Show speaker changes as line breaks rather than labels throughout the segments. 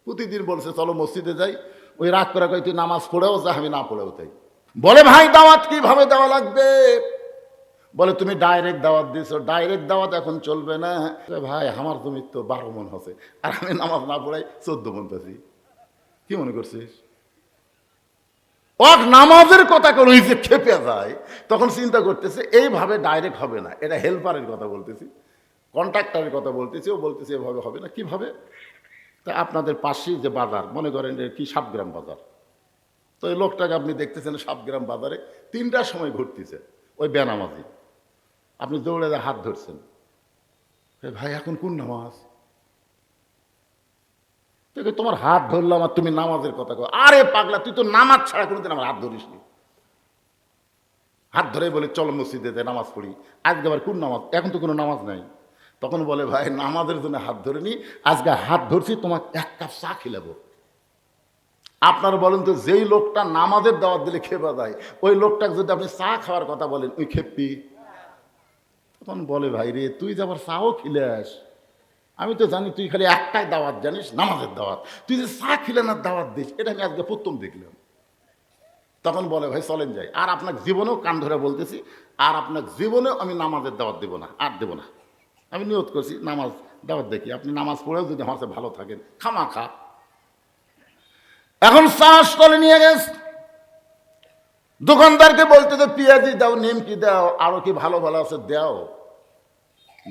প্রতিদিন বলছে চলো মসজিদে যাই, ওই রাগ করে কই তুই নামাজ পড়েও যা, আমি না পড়েও তাই। বলে ভাই দাওয়াত কিভাবে দেওয়া লাগবে? বলে তুমি ডাইরেক্ট দাওয়াত দিছো, ডাইরেক্ট দাওয়াত এখন চলবে না। ভাই আমার তুমি তো 12 মন হচ্ছে, আর আমি নামাজ না পড়াই 14 মন পাচ্ছি, কি মনে করছিস? নামাজের কথা কোনো যে খেপে যায়, তখন চিন্তা করতেছে এইভাবে ডাইরেক্ট হবে না, এটা হেল্পারের কথা বলতেছি, কন্ট্রাক্টরের কথা বলতেছি, ও বলতেছে এভাবে হবে না। কিভাবে? তা আপনাদের পাশেই যে বাজার, মনে করেন কি সাতগ্রাম বাজার, তো এই লোকটাকে আপনি দেখতেছেন সাতগ্রাম বাজারে 3টার সময় ঘুরতেছে, ওই বেনামাজি, আপনি দৌড়ে হাত ধরছেন, ভাই এখন কোন নামাজ? তোমার হাত ধরলাম আর তুমি নামাজের কথা কও? আরে পাগলা, তুই তো নামাজ ছাড়া কোনোদিন আমার হাত ধরিসনি। হাত ধরে বলে চলো মসজিদে নামাজ পড়ি। আজকে আবার কোন নামাজ? এখন তো কোনো নামাজ নাই। তখন বলে ভাই নামাজের জন্য হাত ধরেনি, আজকে হাত ধরছি তোমার 1 কাপ চা খিলাবো। আপনার বলেন তো, যেই লোকটা নামাজের দাওয়াত দিলে খেপা যায়, ওই লোকটাকে যদি আপনি চা খাওয়ার কথা বলেন, ওই খেপি? তখন বলে ভাই রে, তুই যে আবার চাও খিলাস, আমি তো জানি তুই খালি একটাই দাওয়াত জানিস, নামাজের দাওয়াত। তুই যে চা খিলানোর দাওয়াত দিস, এটা আমি আজকে প্রথম দেখলাম। তখন বলে ভাই চলেন যাই, আর আপনার জীবনেও কান ধরে বলতেছি, আর আপনার জীবনেও আমি নামাজের দাওয়াত দেবো না, আর দেবো না। আমি নিয়ত করছি নামাজ দাওয়াত দেখি, আপনি নামাজ পড়েও যদি আমার সাথে ভালো থাকেন, খামা খা। এখন চাষ করে নিয়ে গেছে, দোকানদারকে বলতেছে পেঁয়াজি দাও, নিমকি দাও, আরো কি ভালো ভালো আছে দাও।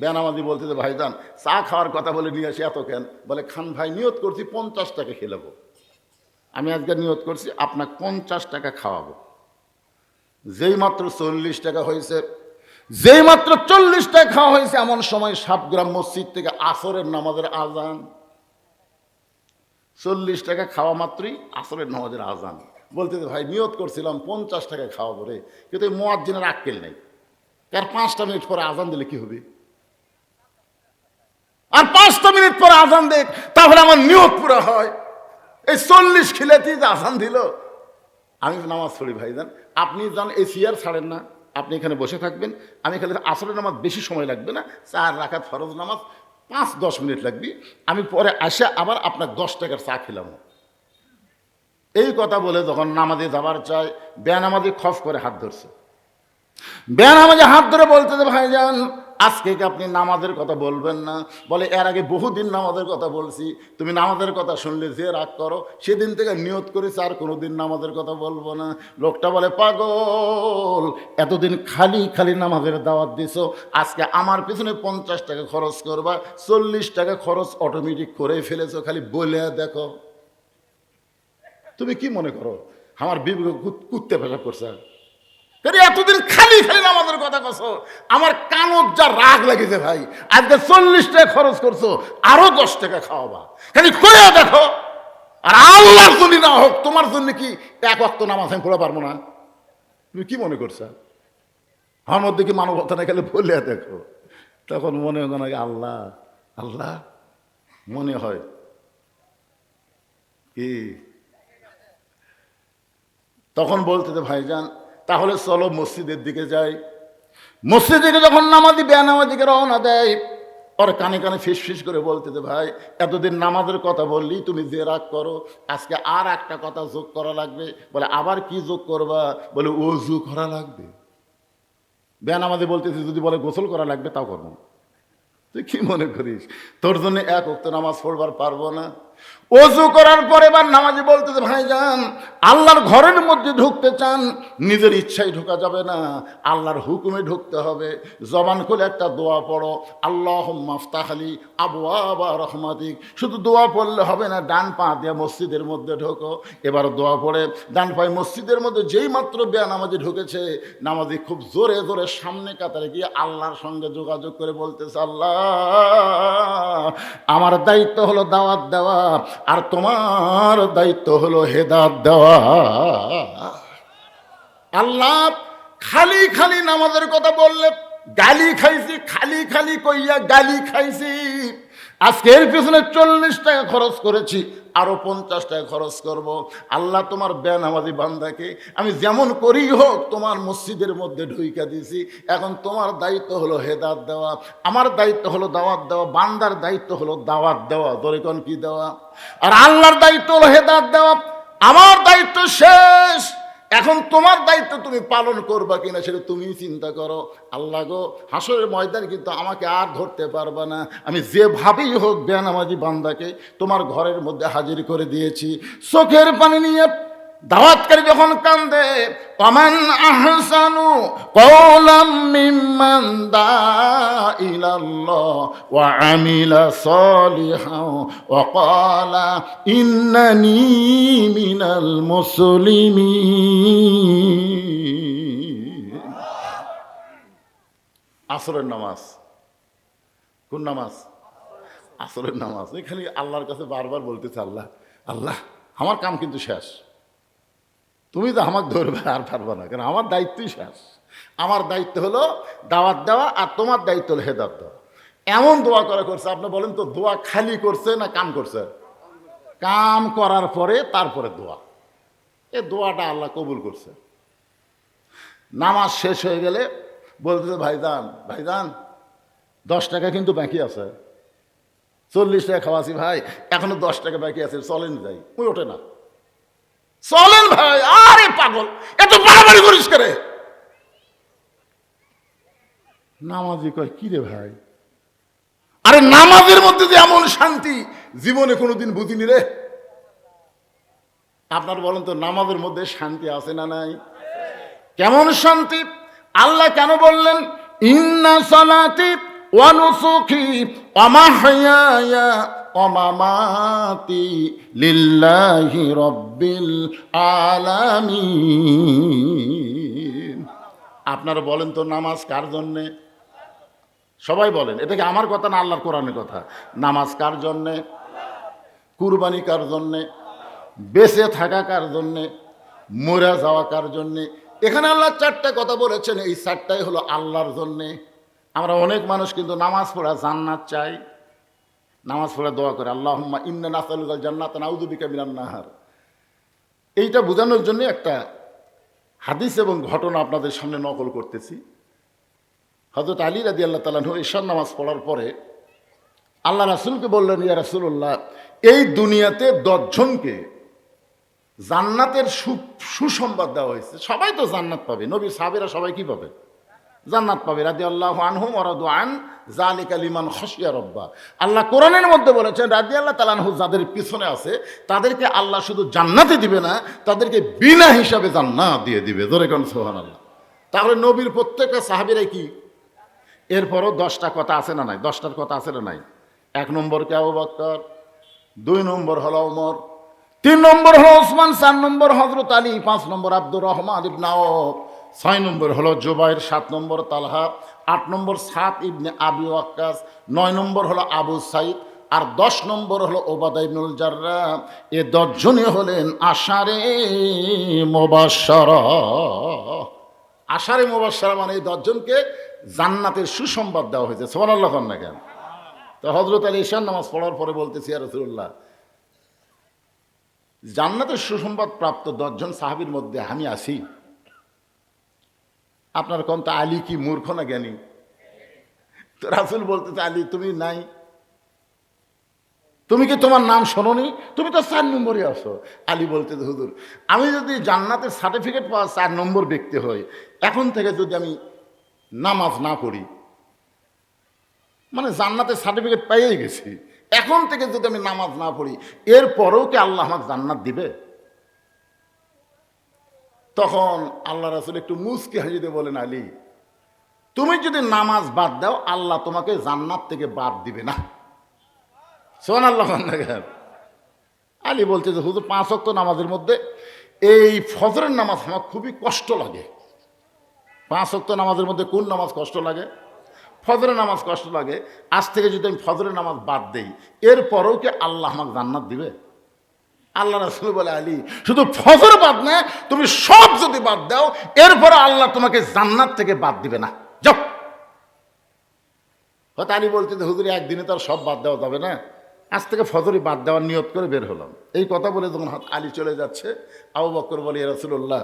বেনামাজি বলতেছে ভাইজান চা খাওয়ার কথা বলে নিয়ে আসি, এত কেন? বলে খান ভাই, নিয়ত করছি 50 টাকা খেলাবো, আমি আজকে নিয়ত করছি আপনাকে 50 টাকা খাওয়াবো। যেই মাত্র 40 টাকা হয়েছে, যেই মাত্র 40 টাকা খাওয়া হয়েছে, এমন সময় সাতগ্রাম মসজিদ থেকে আসরের নামাজের আজান। 40 টাকা খাওয়া মাত্রই আসরের নামাজের আজান। বলতেছে ভাই নিয়ত করছিলাম 50 টাকা খাওয়াবো রে, কিন্তু এই মুয়াজ্জিনের আক্কেল নেই, আর 5টা মিনিট পরে আজান দিলে কি হবে? আর 5টা মিনিট পরে আজান দেখ, তাহলে আমার নিয়ত পুরো হয়। এই 40 খিলাতেই যে আজান দিল, আমি নামাজ পড়ি ভাইজান। আপনি যান, এই চেয়ার ছাড়েন না, আপনি এখানে বসে থাকবেন, আমি খালি আসরের নামাজ বেশি সময় লাগবে না, 4 রাকাত ফরজ নামাজ 5-10 মিনিট লাগবে, আমি পরে আসে আবার আপনার 10 টাকার চা খেলাম। এই কথা বলে যখন নামাজে যাবার চায়, বেনামাজি খফ করে হাত ধরছে। বেনামাজি হাত ধরে বলতেছে ভাইজান আজকে কি আপনি নামাজের কথা বলবেন না? বলে এর আগে বহুদিন নামাজের কথা বলছি, তুমি নামাজের কথা শুনলে যে রাগ করো, সেদিন থেকে নিয়ত করেছি আর কোনোদিন নামাজের কথা বলবো না। লোকটা বলে পাগল, এতদিন খালি খালি নামাজের দাওয়াত দিছো, আজকে আমার পিছনে 50 টাকা খরচ করবা, 40 টাকা খরচ অটোমেটিক করে ফেলেছো, খালি বলে দেখো। তুমি কি মনে করো আমার বিবেক কুত্তে পেশাব করছে? এতদিন খালি খালি নামাজের কথা কছো, আমার কানত যা রাগ লাগেছে ভাই, আজকে 40 টাকা খরচ করছো, আরো 10 টাকা খাওয়াবা, খালি করে দেখো। আর আল্লাহর জন্য না হোক, তোমার জন্য কি 1 ওয়াক্ত নামাজ আমি পড়া পারবো না? তুমি কি মনে করছো আমার মধ্যে কি মানবতা না? খালি বলে দেখো। তখন মনে হয় না আল্লাহ আল্লাহ, মনে হয় কি? তখন বলতে ভাইজান তাহলে চলো মসজিদের দিকে যাই। মসজিদ থেকে যখন নামাজি বেনামাজিকে রওনা দেয়, ওর কানে কানে ফিস ফিস করে বলতে ভাই এতদিন নামাজের কথা বললি, তুমি যে রাগ করো, আজকে আর একটা কথা যোগ করা লাগবে। বলে আবার কি যোগ করবা? বলে ওযু করা লাগবে। বেনামাজি বলতেছে যদি বলে গোসল করা লাগবে তাও করবো। তুই কি মনে করিস তোর জন্য 1 ওয়াক্ত নামাজ পড়বার পারবো না? ওযু করার পরে এবার নামাজি বলতেছে ভাইজান আল্লাহর ঘরের মধ্যে ঢুকতে চান, নিজের ইচ্ছায় ঢোকা যাবে না, আল্লাহর হুকুমে ঢুকতে হবে। জবান খুলে একটা দোয়া পড়ো, আল্লাহুম্মা আফতাহ লি আবওয়াবা রাহমাতিক। শুধু দোয়া পড়লে হবে না, ডান পা দিয়ে মসজিদের মধ্যে ঢোকো। এবার দোয়া পড়ে ডান পায়ে মসজিদের মধ্যে যেই মাত্র বেনামাজি ঢুকেছে, নামাজি খুব জোরে জোরে সামনে কাতারে গিয়ে আল্লাহর সঙ্গে যোগাযোগ করে বলতেছে আল্লাহ আমার দায়িত্ব হলো দাওয়াত দেওয়া, আর তোমার দায়িত্ব হলো হেদায়েত দেওয়া। আল্লাহ খালি খালি নামাজের কথা বললে গালি খাইছি, খালি খালি কইয়া গালি খাইছি, আজকে এর পিছনে 40 টাকা খরচ করেছি, আরো 50 টাকা খরচ করব। আল্লাহ তোমার বেনামাজি বান্দাকে আমি যেমন করি হোক তোমার মসজিদের মধ্যে ঢুইকা দিয়েছি, এখন তোমার দায়িত্ব হলো হেদায়েত দেওয়া, আমার দায়িত্ব হলো দাওয়াত দেওয়া, বান্দার দায়িত্ব হলো দাওয়াত দেওয়া, দরিকন কি দেওয়া, আর আল্লাহর দায়িত্ব হলো হেদায়েত দেওয়া। আমার দায়িত্ব শেষ, এখন তোমার দায়িত্ব তুমি পালন করবা কিনা সেটা তুমি চিন্তা করো। আল্লাহ গো, হাসরের ময়দান কিন্তু আমাকে আর ধরতে পারবা না, আমি যেভাবেই হোক বেনামাজি বান্দাকে তোমার ঘরের মধ্যে হাজির করে দিয়েছি। চোখের পানি নিয়ে দাওয়াতকারী যখন কান্দে, ওয়ামান আহসানু কওলাম মিম্মান দাআ ইলাল্লাহ ওয়া আমিলা সালিহান ওয়া ক্বালা ইন্নানী মিনাল মুসলিমিন। আসরের নামাজ, কোন নামাজ? আসরের নামাজ। এখানে আল্লাহর কাছে বারবার বলতেছে, আল্লাহ আল্লাহ আমার কাম কিন্তু শেষ, তুমি তো আমাকে ধরবে আর পারবা না, কারণ আমার দায়িত্বই শেষ। আমার দায়িত্ব হলো দাওয়াত দেওয়া, আর তোমার দায়িত্ব হলো হেদায়েত দেওয়া। এমন দোয়া করা করছে, আপনি বলেন তো দোয়া খালি করছে না কাম করছে? কাম করার পরে তারপরে দোয়া, এই দোয়াটা আল্লাহ কবুল করছে। নামাজ শেষ হয়ে গেলে বলতেছে, ভাইজান ভাইজান 10 টাকা কিন্তু বাকি আছে, 40 টাকা খাওয়াছি ভাই, এখনো 10 টাকা বাকি আছে, চলেন যাই। ওই ওঠে না, চলেন ভাই। আরে পাগল, এত বাড়াবাড়ি করিস করে। নামাজি কয়, কি রে ভাই, আরে নামাজের মধ্যে যে এমন শান্তি জীবনে কোনোদিন বুঝিনি রে। আপনার বলেন তো নামাজের মধ্যে শান্তি আছে না নাই? কেমন শান্তি! আল্লাহ কেন বললেন ইন্না সালাতি ওয়া নুসুকি ওয়া মাহইয়ায়া ওয়া মামাতি লিল্লাহি রাব্বিল আলামিন। আপনারা বলেন তো নামাজ কার জন্যে? সবাই বলেন, এটা কি আমার কথা না আল্লাহর কোরআনের কথা? নামাজ কার জন্যে? কুরবানি কার জন্যে? বেঁচে থাকা কার জন্যে? মরে যাওয়া কার জন্যে? এখানে আল্লাহ 4টা কথা বলেছেন, এই 4টাই হলো আল্লাহর জন্যে। আমরা অনেক মানুষ কিন্তু নামাজ পড়া জান্নাত চাই, নামাজ পড়ে দোয়া করে আল্লাহুম্মা ইন্না নাসআলুকাল জান্নাতা নাউযু বিকা মিনান নার। এইটা বোঝানোর জন্য একটা হাদিস এবং ঘটনা আপনাদের সামনে নকল করতেছি। হযরত আলী রাদিয়াল্লাহু তাআলা আনহু ইশার নামাজ পড়ার পরে আল্লাহ রাসূলকে বললেন, ইয়া রাসূলুল্লাহ, এই দুনিয়াতে 10 জনকে জান্নাতের সুসংবাদ দেওয়া হয়েছে, সবাই তো জান্নাত পাবে, নবীর সাহাবীরা সবাই কি পাবে? জান্নাত পাবে। রাদিয়াল্লাহু আনহুম ওয়া রাদু আন যালিকা লিমান খাশিয়া রাব্বা। আল্লাহ কোরআনের মধ্যে বলেছেন, রাদিয়াল্লাহু তাআলা আনহু যাদের পিছনে আছে তাদেরকে আল্লাহ শুধু জান্নাতে দিবে না, তাদেরকে বিনা হিসাবে জান্নাত দিয়ে দিবে। জোরে কোন সুবহানাল্লাহ। তাহলে নবীর প্রত্যেকটা সাহাবীরা কি? এরপরও 10টা কথা আছে না নাই? 10টার কথা আছে না নাই? 1 নম্বর কে আবু বকর, 2 নম্বর হলো ওমর, 3 নম্বর হলো ওসমান, 4 নম্বর হযরত আলী, 5 নম্বর আব্দুর রহমান ইবনে আওফ, 6 নম্বর হলো জুবাইর, 7 নম্বর তালহা, 8 নম্বর সাদ ইবনে আবি ওয়াক্কাস, 9 নম্বর হলো আবু সাইদ, আর 10 নম্বর হলো ওবাদা ইবনুল জাররাহ। এ 10 জনই হলেন আশারে মুবাশশারা। আশারে মুবাশশারা মানে এই 10 জনকে জান্নাতের সুসংবাদ দেওয়া হয়েছে। সুবহানাল্লাহ না কেন? তো হযরত আলী ঈশার নামাজ পড়ার পরে বলতেছি, ইয়া রাসূলুল্লাহ, জান্নাতের সুসংবাদ প্রাপ্ত 10 জন সাহাবীর মধ্যে আমি আছি। আপনার কোন তো আলী কি মূর্খ না জ্ঞানী? তো রাসূল বলতেছে, আলী তুমি নাই, তুমি কি তোমার নাম শোনোনি? তুমি তো 4 নম্বরে আছো। আলী বলতেছে, হুজুর আমি যদি জান্নাতের সার্টিফিকেট পাওয়া 4 নম্বর ব্যক্তি হই, এখন থেকে যদি আমি নামাজ না পড়ি, মানে জান্নাতের সার্টিফিকেট পেয়েই গেছি, এখন থেকে যদি আমি নামাজ না পড়ি, এরপরেও কি আল্লাহ আমাকে জান্নাত দিবে? তখন আল্লাহ রাসূল একটু মুচকি হাসিতে বলেন, আলী তুমি যদি নামাজ বাদ দাও, আল্লাহ তোমাকে জান্নাত থেকে বাদ দিবে না। সুবহানাল্লাহ। আলী বলছে যে হুজুর 5 ওয়াক্ত নামাজের মধ্যে এই ফজরের নামাজ আমার খুবই কষ্ট লাগে। 5 ওয়াক্ত নামাজের মধ্যে কোন নামাজ কষ্ট লাগে? ফজরের নামাজ কষ্ট লাগে। আজ থেকে যদি আমি ফজরের নামাজ বাদ দেই, এরপরেও কি আল্লাহ আমাকে জান্নাত দিবে? আল্লাহ রাসূল বলে, আলী শুধু ফজর বাদ না, তুমি সব যদি বাদ দাও, এরপরে আল্লাহ তোমাকে জান্নাত থেকে বাদ দিবে না। যাও। হয়তো আলী বলতে যে হুজুর একদিনে তো আর সব বাদ দেওয়া যাবে না, আজ থেকে ফজরই বাদ দেওয়ার নিয়ত করে বের হলাম। এই কথা বলে যখন আলী চলে যাচ্ছে, আবু বকর বলে, ইয়া রাসূলুল্লাহ,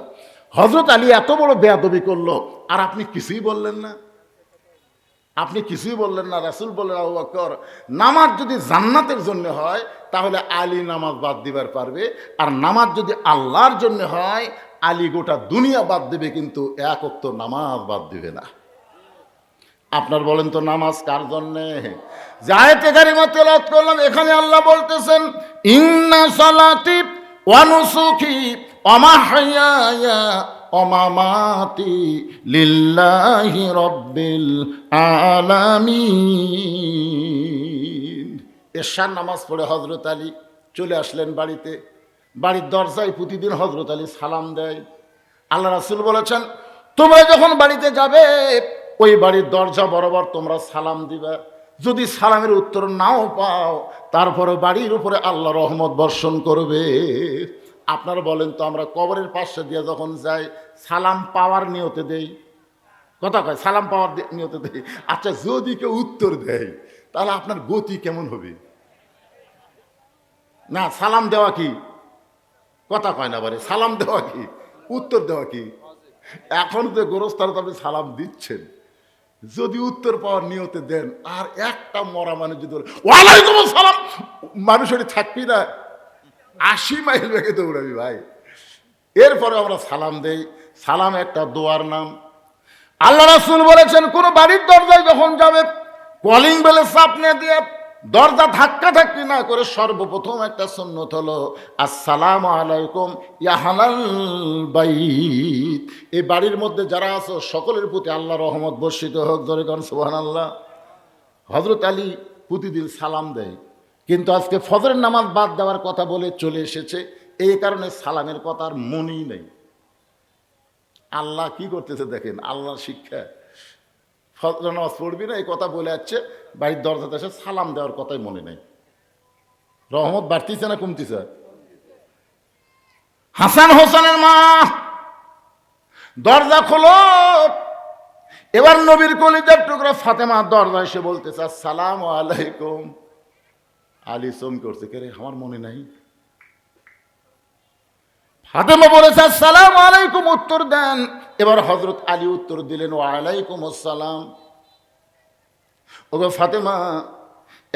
হযরত আলী এত বড় বেয়াদবি করলো আর আপনি কিছুই বললেন না, আপনি কিছুই বললেন না। রাসূল বললেন, আবু বকর, নামাজ যদি জান্নাতের জন্য হয় তাহলে আলী নামাজ বাদ দিবার পারবে, আর নামাজ যদি আল্লাহর জন্য হয় আলী গোটা দুনিয়া বাদ দেবে, কিন্তু এক ওয়াক্ত নামাজ বাদ দিবে না। আপনার বলেন তো নামাজ কার জন্যে? যে আয়াতে কারিমা তেলাওয়াত করলাম, এখানে আল্লাহ বলতেছেন, ইন্না সালাতি ওয়া নুসুকি ওয়া মাহইয়ায়া ওয়া মামাতি লিল্লাহি রাব্বিল আলামিন। এশার নামাজ পড়ে হযরত আলী চলে আসলেন বাড়িতে। বাড়ির দরজায় প্রতিদিন হযরত আলী সালাম দেয়। আল্লাহ রাসূল বলেছেন, তোমরা যখন বাড়িতে যাবে ওই বাড়ির দরজা বরাবর তোমরা সালাম দিবা। যদি সালামের উত্তর নাও পাও তারপরে বাড়ির উপরে আল্লাহ রহমত বর্ষণ করবে। আপনারা বলেন তো, আমরা কবরের পাশে দিয়ে যখন যাই সালাম পাওয়ার নিয়তে দেই, কথা কয় সালাম পাওয়ার নিয়তে দেই। আচ্ছা, যদি কেউ উত্তর দেয় তাহলে আপনার গতি কেমন হবে? না, সালাম দেওয়া কি, কথা কয় না বারে, সালাম দেওয়া কি, উত্তর দেওয়া কি? এখন যে গোরস্থানে আপনি সালাম দিচ্ছেন, যদি উত্তর পাওয়ার নিয়তে দেন আর একটা মরা মানুষ যদি বলে ওয়ালাইকুম আসসালাম, মানুষের থাকবি না, 80 মাইল বেগে দৌড়াবি ভাই। এরপরে আমরা সালাম দেই। সালাম একটা দোয়ার নাম। আল্লাহ রাসূল বলেছেন, কোন বাড়ির দরজায় যখন যাবে কলিং বেলে চাপনে দিয়ে দরজা ধাক্কা ধাক্কি না করে সর্বপ্রথম একটা সুন্নত হলো আসসালামু আলাইকুম ইয়া আহলাল বাইত। এই বাড়ির মধ্যে যারা আছো সকলের প্রতি আল্লাহর রহমত বর্ষিত হোক, জোরে কোন সুবহানাল্লাহ। হযরত আলী প্রতিদিন সালাম দেয়, কিন্তু আজকে ফজরের নামাজ বাদ দেওয়ার কথা বলে চলে এসেছে, এই কারণে সালামের কথা আর মনেই নেই। আল্লাহ কি করতেছে দেখেন, আল্লাহর শিক্ষা। ফজর নামাজ পড়বি না এই কথা বলে যাচ্ছে, বাড়ির দরজাতে এসে সালাম দেওয়ার কথাই মনে নেই। রহমত বাড়তিছে না কমতিছে? হাসান হোসেনের মা, দরজা খোলো। এবার নবীর কলিজার টুকরা ফাতেমা দরজা এসে বলতেছে আসসালামু আলাইকুম। আলী সোম করছে, কে রে, আমার মনে নাই। ফাতেমা বলেছে আসসালামু আলাইকুম, উত্তর দেন। এবার হযরত আলী উত্তর দিলেন ওয়া আলাইকুম আসসালাম। ওগো ফাতেমা,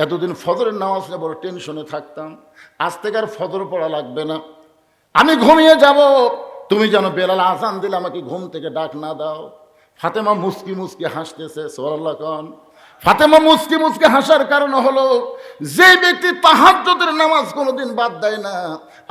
এতদিন ফজরের নামাজ নিয়ে বড় টেনশনে থাকতাম, আজ থেকে আর ফজর পড়া লাগবে না, আমি ঘুমিয়ে যাব, তুমি যেন বেলাল আজান দিলে আমাকে ঘুম থেকে ডাক না দাও। ফাতেমা মুস্কি মুস্কি হাসতেছে, সুবহানাল্লাহ কোন। ফাতেমা মুস্কি মুস্কি হাসার কারণ হলো, যে ব্যক্তি তাহাজ্জুদের নামাজ কোনোদিন বাদ দেয় না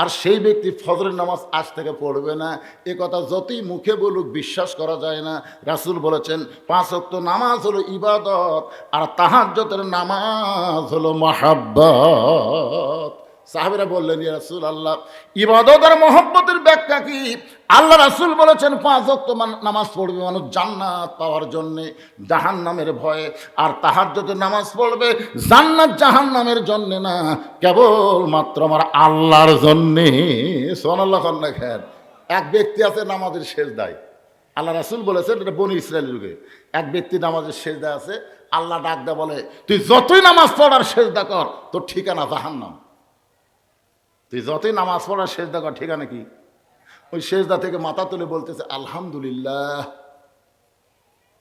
আর সেই ব্যক্তি ফজরের নামাজ আজ থেকে পড়বে না, এ কথা যতই মুখে বলুক বিশ্বাস করা যায় না। রাসূল বলেছেন 5 ওয়াক্ত নামাজ হলো ইবাদত আর তাহাজ্জুদের নামাজ হলো মাহাব্বত। সাহাবীরা বললেন, ইয়া রাসূলুল্লাহ, ইবাদত আর মহব্বতের ব্যাখ্যা কি? আল্লাহ রাসূল বলেছেন 5 ওয়াক্ত নামাজ পড়বে মানুষ জান্নাত পাওয়ার জন্যে, জাহান্নামের ভয়ে, আর তাহাজ্জুদের নামাজ পড়বে জান্নাত জাহান্নামের জন্যে না, কেবল মাত্র আমার আল্লাহর জন্যে। সুবহানাল্লাহ খান। এক ব্যক্তি আছে নামাজের সেজদায়, আল্লাহ রাসূল বলেছেন, এটা বনি ইসরায়েলের যুগে, এক ব্যক্তি নামাজের সেজদায় আছে, আল্লাহ ডাক দেয়া বলে, তুই যতই নামাজ পড়ার সেজদা কর তোর ঠিকানা জাহান্নাম। তুই যতই নামাজ পড়ার সেজদা কর, ঠিকানা কি? ওই সেজদা থেকে মাথা তুলে বলতেছে আলহামদুলিল্লাহ।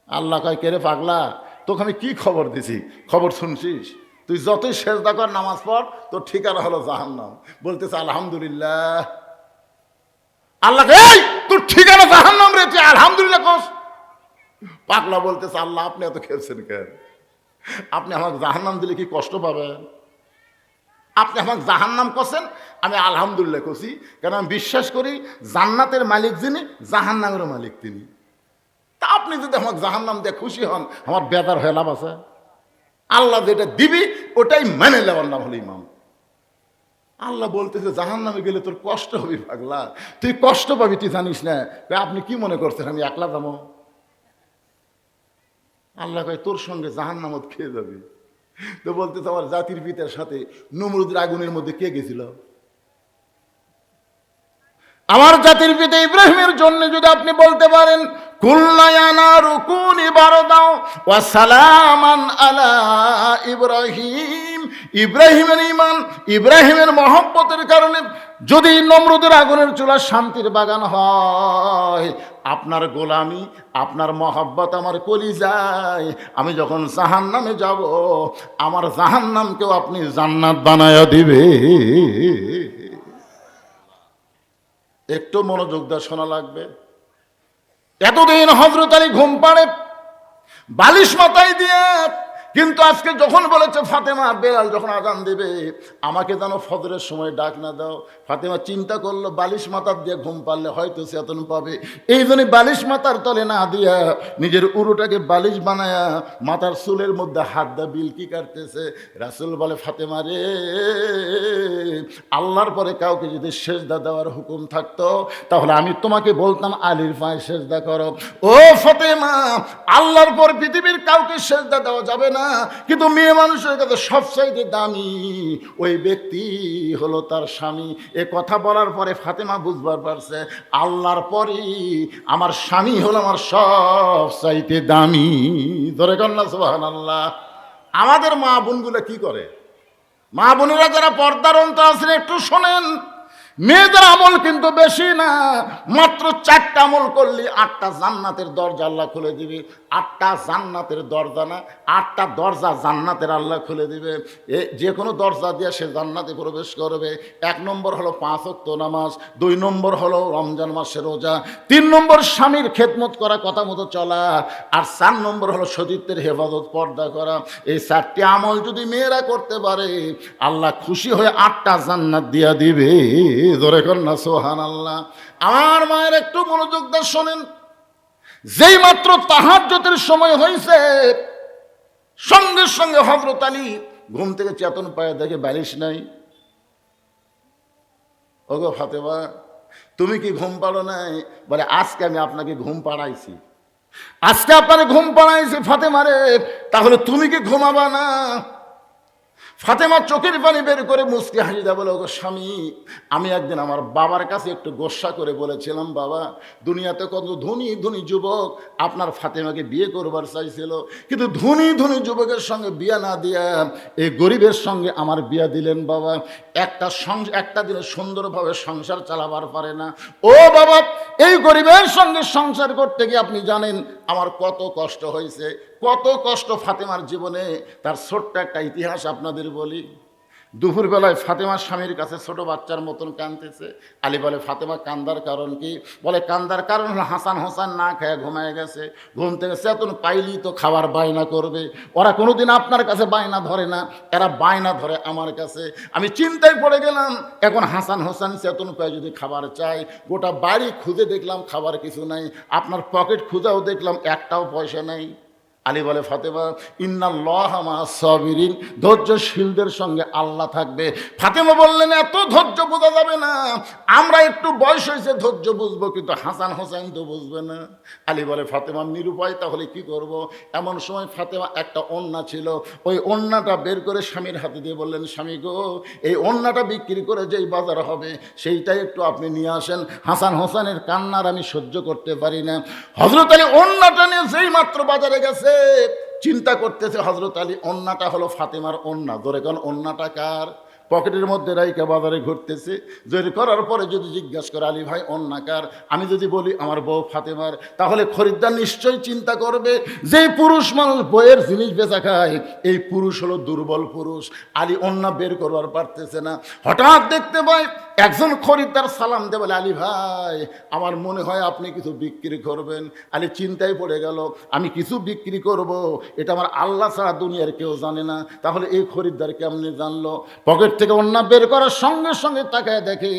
আল্লাহ কয়, কে রে পাগলা, তোকে আমি কি খবর দিছি, খবর শুনছিস? তুই যতই সেজদা কর নামাজ পড় তোর ঠিকানা হলো জাহান্নাম। বলতেছে আলহামদুলিল্লাহ। আল্লাহ এই তোর ঠিকানা জাহান্নাম রে, তুই আলহামদুলিল্লাহ কস। পাগলা বলতেছে, আল্লাহ আপনি এত খেলছেন কেন? আপনি আমাকে জাহান্নাম দিলে কি কষ্ট পাবেন? আপনি আমাকে জাহান্নাম করছেন, আমি আলহামদুলিল্লাহ করছি, কারণ আমি বিশ্বাস করি জান্নাতের মালিক যিনি, জাহান্নামেরও মালিক তিনি। তা আপনি যদি আমাকে জাহান্নাম দিয়ে খুশি হন, আমার বেদার হয়ে লাভ আছে? আল্লাহ যেটা দিবি ওটাই মেনে নেওয়ার নাম হলো ইমাম। আল্লাহ বলতেছে জাহান্নামে গেলে তোর কষ্ট হবে পাগলা, তুই কষ্ট পাবি, তুই জানিস না। আপনি কি মনে করছেন আমি একলা যাবো? আল্লাহ কয় তোর সঙ্গে জাহান্নামত খেয়ে যাবি। তো বলতেছে আমার জাতির পিতার সাথে নমরুদের আগুনের মধ্যে কে গেছিল? আমার জাতির পিতা ইব্রাহিমের জন্য যদি আপনি বলতে পারেন কুল্লা ইয়া নারু কুনি বারদাও ওয়া সালামান আলা ইব্রাহিম। ইব্রাহিমের ঈমান, ইব্রাহিমের মহব্বতের কারণে যদি নমরুদের আগুনের চুলা শান্তির বাগান হয়, আপনার গোলামি, আপনার মহব্বত আমার কলিজায়, আমি যখন জাহান্নামে যাব, আমার জাহান্নামকেও আপনি জান্নাত বানায়া দিবে। একটু মনোযোগ দিয়ে শোনা লাগবে। এতদিন হযরত আলী ঘুম পাড়ে বালিশ মাথায় দিয়ে, কিন্তু আজকে যখন বলেছে ফাতেমা, বেলাল যখন আজান দেবে আমাকে যেন ফজরের সময় ডাক না দাও, ফাতেমা চিন্তা করলো বালিশ মাথার দিয়ে ঘুম পারলে হয়তো চেতন পাবে, এই জন্য বালিশ মাথার তলে না দিয়া নিজের উরুটাকে বালিশ বানায়া মাথার চুলের মধ্যে হাত দা বিলকি কাটতেছে। রাসূল বলে, ফাতেমা রে, আল্লাহর পরে কাউকে যদি সেজদা দেওয়ার হুকুম থাকতো তাহলে আমি তোমাকে বলতাম আলীর পায়ে সেজদা করো। ও ফাতেমা, আল্লাহর পর পৃথিবীর কাউকে সেজদা দেওয়া যাবে না, কিন্তু মেয়ে মানুষের কাছে সবচাইতে দামি ওই ব্যক্তি হলো তার স্বামী। এ কথা বলার পরে ফাতেমা বুঝবার পারছে আল্লাহর পরই আমার স্বামী হলো আমার সবচাইতে দামি। ধরে কন্যা সুবহানাল্লাহ। আমাদের মা বোনগুলো কি করে? মা বোনেরা যারা পর্দার অন্তর আছেন একটু শোনেন, মেয়েদের আমল কিন্তু বেশি না, মাত্র 4টা আমল করলে 8টা জান্নাতের দরজা আল্লাহ খুলে দিবে। 8টা জান্নাতের দরজা না, 8টা দরজা জান্নাতের আল্লাহ খুলে দিবে। যে কোনো দরজা দিয়ে সে জান্নাতে প্রবেশ করবে। 1 নম্বর হলো 5 ওয়াক্ত নামাজ, 2 নম্বর হলো রমজান মাসের রোজা, 3 নম্বর স্বামীর খেদমত করা, কথা মতো চলা, আর 4 নম্বর হলো সতীত্বের হেফাজত, পর্দা করা। এই 4টি আমল যদি মেয়েরা করতে পারে আল্লাহ খুশি হয়ে 8টা জান্নাত দিয়া দিবে। জোরে কন্যা সুবহানাল্লাহ। আমার মায়ের একটু মনোযোগ দিয়ে শোনেন, যেই মাত্র তাহাজ্জুদের সময় হয়েছে সঙ্গে সঙ্গে হযরত আলী ঘুম থেকে চেতন পায়ে দেখে বালিশ নাই। ওগো ফাতেমা, তুমি কি ঘুম পাড়ো নাই? বলে, আজকে আমি আপনাকে ঘুম পাড়াইছি, আজকে আপনাকে ঘুম পাড়াইছি ফাতেমা রে, তাহলে তুমি কি ঘুমাবা না? ফাতেমা চোখের পানি বের করে মুচকি হাসি দেয়, বলে, ওগো স্বামী, আমি একদিন আমার বাবার কাছে একটু গোসা করে বলেছিলাম, বাবা, দুনিয়াতে কত ধনী ধনী যুবক আপনার ফাতেমাকে বিয়ে করবার চাইছিল, কিন্তু ধনী ধনী যুবকের সঙ্গে বিয়ে না দিয়া এই গরিবের সঙ্গে আমার বিয়ে দিলেন বাবা। একটা দিনে সুন্দরভাবে সংসার চালাবার পারে না। ও বাবা, এই গরিবের সঙ্গে সংসার করতে গিয়ে আপনি জানেন আমার কত কষ্ট হয়েছে, কত কষ্ট ফাতেমার জীবনে। তার ছোট্ট একটা ইতিহাস আপনাদের বলি। দুপুরবেলায় ফাতেমার স্বামীর কাছে ছোট বাচ্চার মতন কাঁদতেছে। আলী বলে, ফাতেমা কান্দার কারণ কি? বলে, কান্দার কারণ হলো হাসান হোসেন না খেয়ে ঘুমায় গেছে, ঘুম থেকে চেতন পাইলি তো খাবার বায়না করবে। ওরা কোনোদিন আপনার কাছে বায়না ধরে না, এরা বায়না ধরে আমার কাছে। আমি চিন্তায় পড়ে গেলাম, এখন হাসান হোসেন চেতন পায় যদি খাবার চাই, গোটা বাড়ি খুঁজে দেখলাম খাবার কিছু নাই, আপনার পকেট খুঁজেও দেখলাম একটাও পয়সা নাই। আলী বলে, ফাতেমা, ইন্নাল্লাহা মা'আস সাবিরিন, ধৈর্যশীলদের সঙ্গে আল্লাহ থাকবে। ফাতেমা বললেন, এত ধৈর্য বোঝা যাবে না, আমরা একটু বয়স হয়েছে ধৈর্য বুঝবো, কিন্তু হাসান হোসেন তো বুঝবে না। আলী বলে, ফাতেমা নিরুপায়, তাহলে কি করব? এমন সময় ফাতেমা একটা ওড়না ছিল, ওই ওড়নাটা বের করে স্বামীর হাতে দিয়ে বললেন, স্বামী গো, এই ওড়নাটা বিক্রি করে যেই বাজার হবে সেইটাই একটু আপনি নিয়ে আসেন, হাসান হোসেনের কান্নার আমি সহ্য করতে পারি না। হযরত আলী ওড়নাটা নিয়ে যেই মাত্র বাজারে গেছে, চিন্তা করতেছে হযরত আলী, ওন্নাটা হলো ফাতেমার ওন্না। ধরে কোন ওন্নাটা কার? পকেটের মধ্যে রাইকা বাজারে ঘুরতেছে। জোর করার পরে যদি জিজ্ঞাসা করে, আলী ভাই ওন্না কার? আমি যদি বলি আমার বউ ফাতেমার, তাহলে খরিদ্দার নিশ্চয়ই চিন্তা করবে যে পুরুষ মানুষ বইয়ের জিনিস বেচা খায়, এই পুরুষ হলো দুর্বল পুরুষ। আলী ওন্না বের করবার পারতেছে না। হঠাৎ দেখতে পাই একজন খরিদ্দার সালাম দে, বলে, আলী ভাই, আমার মনে হয় আপনি কিছু বিক্রি করবেন। আলী চিন্তায় পড়ে গেল, আমি কিছু বিক্রি করব, এটা আমার আল্লাহ ছাড়া দুনিয়ার কেউ জানে না। তাহলে এই খরিদ্দার কেমনে জানলো? পকেট থেকে ওন্না বের করার সঙ্গে সঙ্গে তাকায় দেখে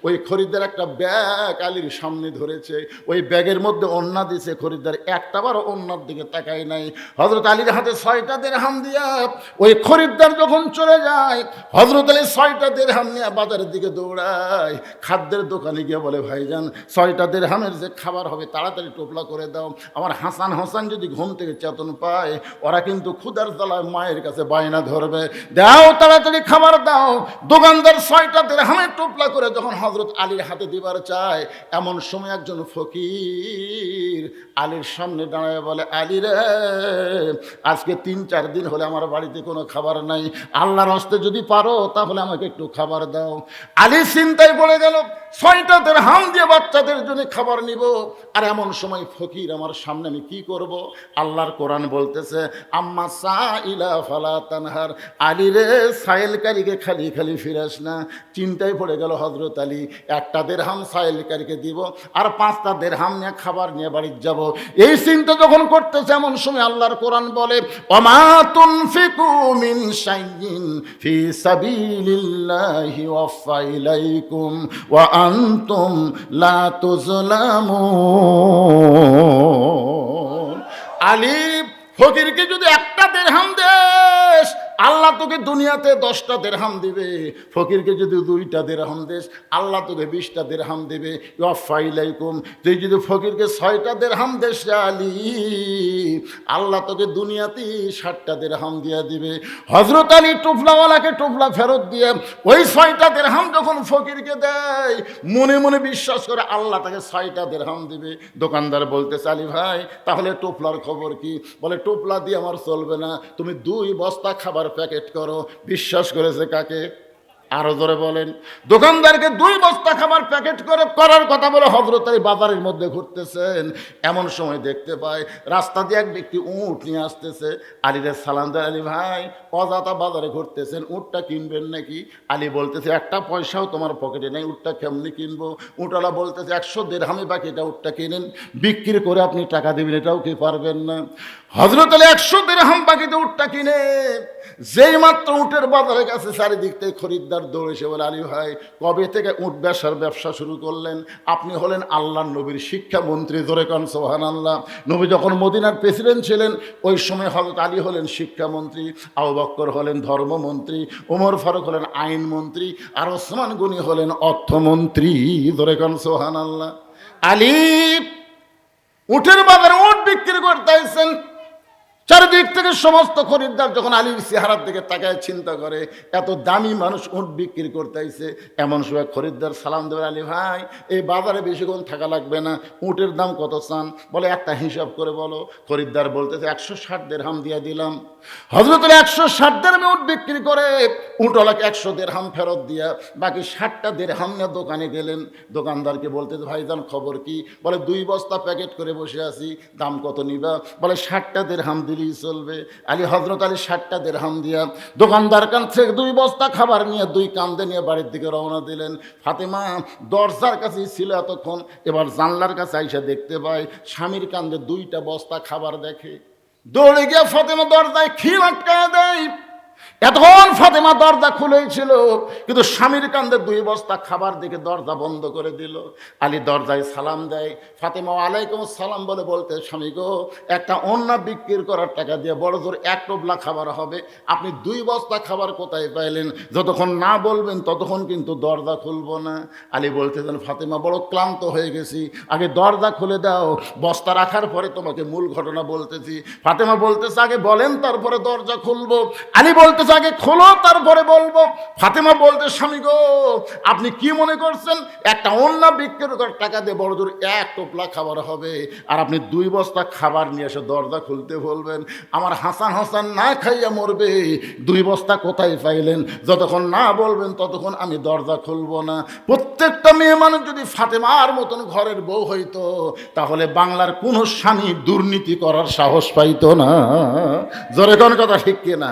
ওই খরিদ্দার একটা ব্যাগ আলীর সামনে ধরেছে, ওই ব্যাগের মধ্যে ওন্না দিছে। খরিদ্দার একটাবারও ওন্নার দিকে তাকায় নাই। হযরত আলীর হাতে 6টা দিরহাম দিয়া ওই খরিদ্দার যখন চলে যায়, হযরত আলী 6টা দিরহাম নিয়ে বাজারের দিকে দৌড়ায়। খাদ্যের দোকানে গিয়ে বলে, ভাইজান, 6টা দিরহামের যে খাবার হবে তাড়াতাড়ি টোপলা করে দাও, আমার হাসান হোসেন যদি ঘুম থেকে চেতন পায় ওরা কিন্তু ক্ষুধার জ্বালায় মায়ের কাছে বায়না ধরবে, দাও তাড়াতাড়ি খাবার দাও। দাও। দোকানদার 6টা দিরহামের টোপলা করে যখন হযরত আলীর হাতে দিবার চায়, এমন সময় একজন ফকির আলীর সামনে দাঁড়ায় বলে, আলী রে, আজকে 3-4 দিন হলে আমার বাড়িতে কোনো খাবার নাই, আল্লাহর হস্তে যদি পারো তাহলে আমাকে একটু খাবার দাও। আলী চিন্তায় পড়ে গেল, 6টা দিরহাম দিয়ে বাচ্চাদের জন্য খাবার নিব, আর এমন সময় ফকির আমার সামনে, আমি কি করব? আল্লাহর কোরআন বলতেছে, আম্মা সাইলা ফালা তানহার, আলী রে, সাইলকারীকে খালি খালি ফিরাস না। চিন্তায় পড়ে গেল হযরত আলী, 1টা দিরহাম সাইলকারীকে দিব আর 5টা দিরহাম নিয়ে খাবার নিয়ে বাড়ি যাব। এই চিন্তা যখন করতেছে, এমন সময় আল্লাহর কোরআন বলে, ওমা তুনফিকু মিন শাইইন ফি সাবিলিল্লাহি ওয়াফা ইলাইকুম ওয়া আনতুম লা তুজলামুন। আলী, ফকিরকে যদি 1টা দিরহাম দেস, আল্লাহ তোকে দুনিয়াতে 10টা দিরহাম দিবে। ফকিরকে যদি 2টা দিরহাম দেস, আল্লাহ তোকে 20টা দিরহাম দিবে। ওয়াফা ইলাইকুম, তুই যদি ফকিরকে 6টা দিরহাম দেস আলী, আল্লাহ তোকে দুনিয়াতেই 60টা দিরহাম দিয়ে দিবে। হযরত আলী টোপলাওয়ালাকে টোপলা ফেরত দিয়ে ওই 6টা দিরহাম যখন ফকিরকে দেয়, মনে মনে বিশ্বাস করে আল্লাহ তাকে 6টা দিরহাম দিবে। দোকানদার বলতেছে, আলী ভাই, তাহলে টোপলার খবর কি? বলে, টোপলা দিয়ে আমার চলবে না, তুমি 2 বস্তা খাবার প্যাকেট করো। বিশ্বাস করেছে কাকে? আরো জোরে বলেন। দোকানদারকে 2 বস্তা খাবার প্যাকেট করে করার কথা বলে হযরত আলী বাজারের মধ্যে ঘুরতেছেন। এমন সময় দেখতে পায় রাস্তা দিয়ে এক ব্যক্তি উট নিয়ে আসতেছে। আলীরে সালাম দেয়, আলী ভাই, অজাতা বাজারে ঘুরতেছেন, উটটা কিনবেন নাকি? আলী বলতেছে, 1টা পয়সাও তোমার পকেটে নেই, উটটা কেমনি কিনবো? উটওয়ালা বলতেছে, 100 দিরহামে বাকিটা উটটা কিনেন, বিক্রি করে আপনি টাকা দেবেন, এটাও কি পারবেন না? হযরত আলী 100 দিরহাম বাকিতে উটটা কিনে যেই মাত্র উটের বাজারে গেছে, চারিদিক থেকে খরিদ্দার দৌড়েছে। বলে, আলী ভাই, কবে থেকে উট ব্যবসা শুরু করলেন? আপনি হলেন আল্লাহর নবীর শিক্ষামন্ত্রী। জোরে কান সুবহানাল্লাহ। নবী যখন মদিনার প্রেসিডেন্ট ছিলেন, ওই সময় হযরত আলী হলেন শিক্ষামন্ত্রী, আবু বকর হলেন ধর্মমন্ত্রী, ওমর ফারুক হলেন আইনমন্ত্রী, আর ওসমান গনি হলেন অর্থমন্ত্রী। জোরে কান সুবহানাল্লাহ। আলী উটের বাজারে উট বিক্রি করতেছেন। চারিদিক থেকে সমস্ত খরিদ্দার যখন আলীর চেহারার দিকে তাকায়, চিন্তা করে এত দামি মানুষ উট বিক্রি করতে আইছে। এমন সময় খরিদ্দার সালাম দেবে, আলী ভাই, এই বাজারে বেশিক্ষণ থাকা লাগবে না, উটের দাম কত চান? বলে, একটা হিসাব করে বলো। খরিদ্দার বলতেছে, 160 দিরহাম দিয়ে দিলাম। হযরত আলী 160 দিরহামে উট বিক্রি করে উটওয়ালাকে 100 দিরহাম ফেরত দিয়া বাকি 60টা দিরহাম নিয়ে দোকানে গেলেন। দোকানদারকে বলতেছে, ভাইজান খবর কি? বলে, 2 বস্তা প্যাকেট করে বসে আছি, দাম কত নিবা? বলে, 60টা দিরহাম দিলেই চলবে। আলী, হযরত আলী 60টা দিরহাম দিয়া দোকানদার কান থেকে 2 বস্তা খাবার নিয়ে 2 কান্দে নিয়ে বাড়ির দিকে রওনা দিলেন। ফাতেমা দরজার কাছেই ছিল এতক্ষণ, এবার জানলার কাছে আইসা দেখতে পায় স্বামীর কান্দে 2টা বস্তা খাবার দেখে। দৌড়ে গিয়ে ফাতেমা দরজায় খিল আটকায় দেয়। এতক্ষণ ফাতেমা দরজা খুলেছিল, কিন্তু স্বামীর কান্দে 2 বস্তা খাবার দেখে দরজা বন্ধ করে দিল। আলী দরজায় সালাম দেয়। ফাতেমা ওয়ালাইকুম সালাম বলে বলতে, স্বামী গো, একটা অন্য বিক্রি করার টাকা দিয়ে বড় জোর 1 টোপলা খাবার হবে, আপনি 2 বস্তা খাবার কোথায় পাইলেন? যতক্ষণ না বলবেন ততক্ষণ কিন্তু দরজা খুলবো না। আলী বলতেছেন, ফাতেমা, বড় ক্লান্ত হয়ে গেছি, আগে দরজা খুলে দাও, বস্তা রাখার পরে তোমাকে মূল ঘটনা বলতেছি। ফাতেমা বলতেছে, আগে বলেন তারপরে দরজা খুলবো। আলী বলতেছে, আগে খোলো তারপরে বলবো। ফাতেমা বলতে, স্বামী গো, আপনি কি মনে করছেন একটা অন্য বিক্রি করার টাকা দিয়ে বড় জোর 1 টোপলা খাবার হবে, আর আপনি 2 বস্তা খাবার নিয়ে এসে দরজা খুলতে বলবেন? আমার হাসান না খাইয়া মরবে। 2 বস্তা কোথায় পাইলেন? যতক্ষণ না বলবেন ততক্ষণ আমি দরজা খুলবো না। প্রত্যেকটা মেয়ে মানুষ যদি ফাতেমার মতন ঘরের বউ হইতো, তাহলে বাংলার কোনো স্বামী দুর্নীতি করার সাহস পাইতো না। জোরে কোন কথা ঠিক কিনা?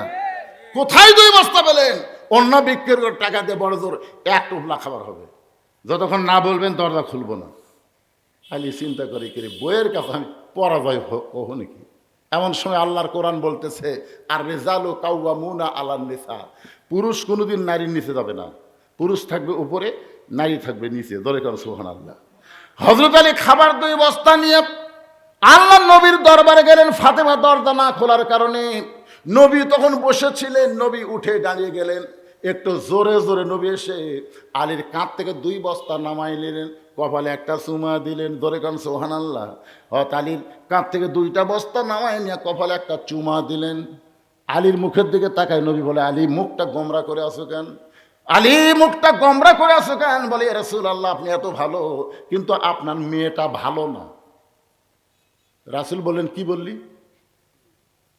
কোথায় 2 বস্তা পেলেন? অন্য বিক্রির টাকা দিয়ে বড় জোর 1 টোপলা খাবার হবে, যতক্ষণ না বলবেন দরজা খুলবো না। আলী চিন্তা করে, কি বইয়ের কাছে আমি পরাজয় কহ নাকি? এমন সময় আল্লাহর কোরআন বলতেছে, আর রেজালু কাওয়ামুনা আলান নিসা, পুরুষ কোনোদিন নারীর নিচে যাবে না, পুরুষ থাকবে উপরে, নারী থাকবে নিচে। দরে কর সুবহানাল্লাহ। হযরত আলী খাবার 2 বস্তা নিয়ে আল্লাহ নবীর দরবারে গেলেন। ফাতেমা দরজা না খোলার কারণে নবী তখন বসেছিলেন, নবী উঠে দাঁড়িয়ে গেলেন। একটু জোরে জোরে নবী এসে আলীর কাঁধ থেকে 2 বস্তা নামাই নিলেন, কপালে একটা চুমা দিলেন। দরে কান সুবহানাল্লাহ। আলীর কাঁধ থেকে 2টা বস্তা নামাই নিয়ে কপালে একটা চুমা দিলেন। আলীর মুখের দিকে তাকায় নবী বলে, আলী, মুখটা গোমরা করে আছো কেন? আলী মুখটা গোমরা করে আছো কেন? বলে ইয়া রাসূলুল্লাহ আপনি এত ভালো, কিন্তু আপনার মেয়েটা ভালো না। রাসূল বললেন কি বললি?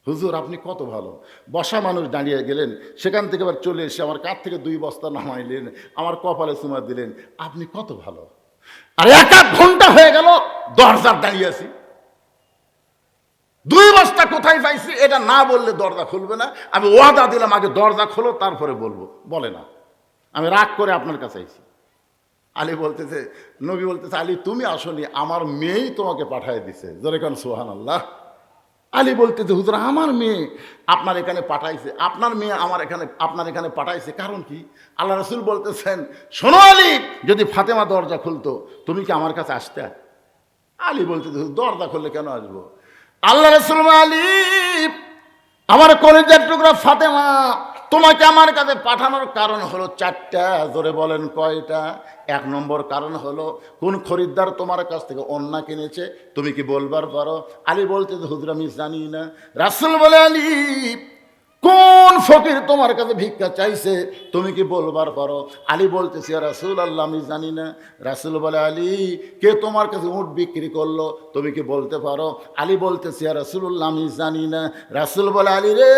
হুজুর আপনি কত ভালো। বসা মানুষ দাঁড়িয়ে গেলেন, সেখান থেকে আবার চলে এসে আমার কাঁধ থেকে 2 বস্তা নামাইলেন, আমার কপালে চুমা দিলেন, আপনি কত ভালো। আর 1 ঘন্টা হয়ে গেল দরজার দাঁড়িয়ে আছি, 2 বস্তা কোথায় পাইছি এটা না বললে দরজা খুলবে না। আমি ওয়াদা দিলাম আগে দরজা খোলো তারপরে বলবো। বলে না, আমি রাগ করে আপনার কাছে আইছি। আলী বলতেছে, নবী বলতেছে আলী তুমি আসনি, আমার মেয়েই তোমাকে পাঠিয়ে দিছে। জোরে কান সুবহানাল্লাহ। আলী বলতেছে হুজুর আমার মেয়ে আপনার এখানে পাঠাইছে, আপনার মেয়ে আমার এখানে আপনার এখানে পাঠাইছে, কারণ কি? আল্লাহ রাসূল বলতেছেন শোনো আলী, যদি ফাতেমা দরজা খুলতো তুমি কি আমার কাছে আসতে? আলী বলতেছে দরজা খুললে কেন আসবো? আল্লাহ রাসূল আলী আমার কলিজার টুকরা ফাতেমা তোমাকে আমার কাছে পাঠানোর কারণ হলো 4টা। জোরে বলেন কয়টা? 1 নম্বর কারণ হলো কোন খরিদ্দার তোমার কাছ থেকে ওন্না কিনেছে তুমি কি বলবার পারো? আলী বলতে হুজুর আমি জানি না। রাসূল বলে আলী কোন ফকির তোমার কাছে ভিক্ষা চাইছে তুমি কি বলবার পারো? আলী বলতেছি ইয়া রাসূলুল্লাহ আমি জানি না। রাসূল বলে আলী কে তোমার কাছে উট বিক্রি করলো তুমি কি বলতে পারো? আলী বলতেছি ইয়া রাসূলুল্লাহ আমি জানি না। রাসূল বলে আলী রে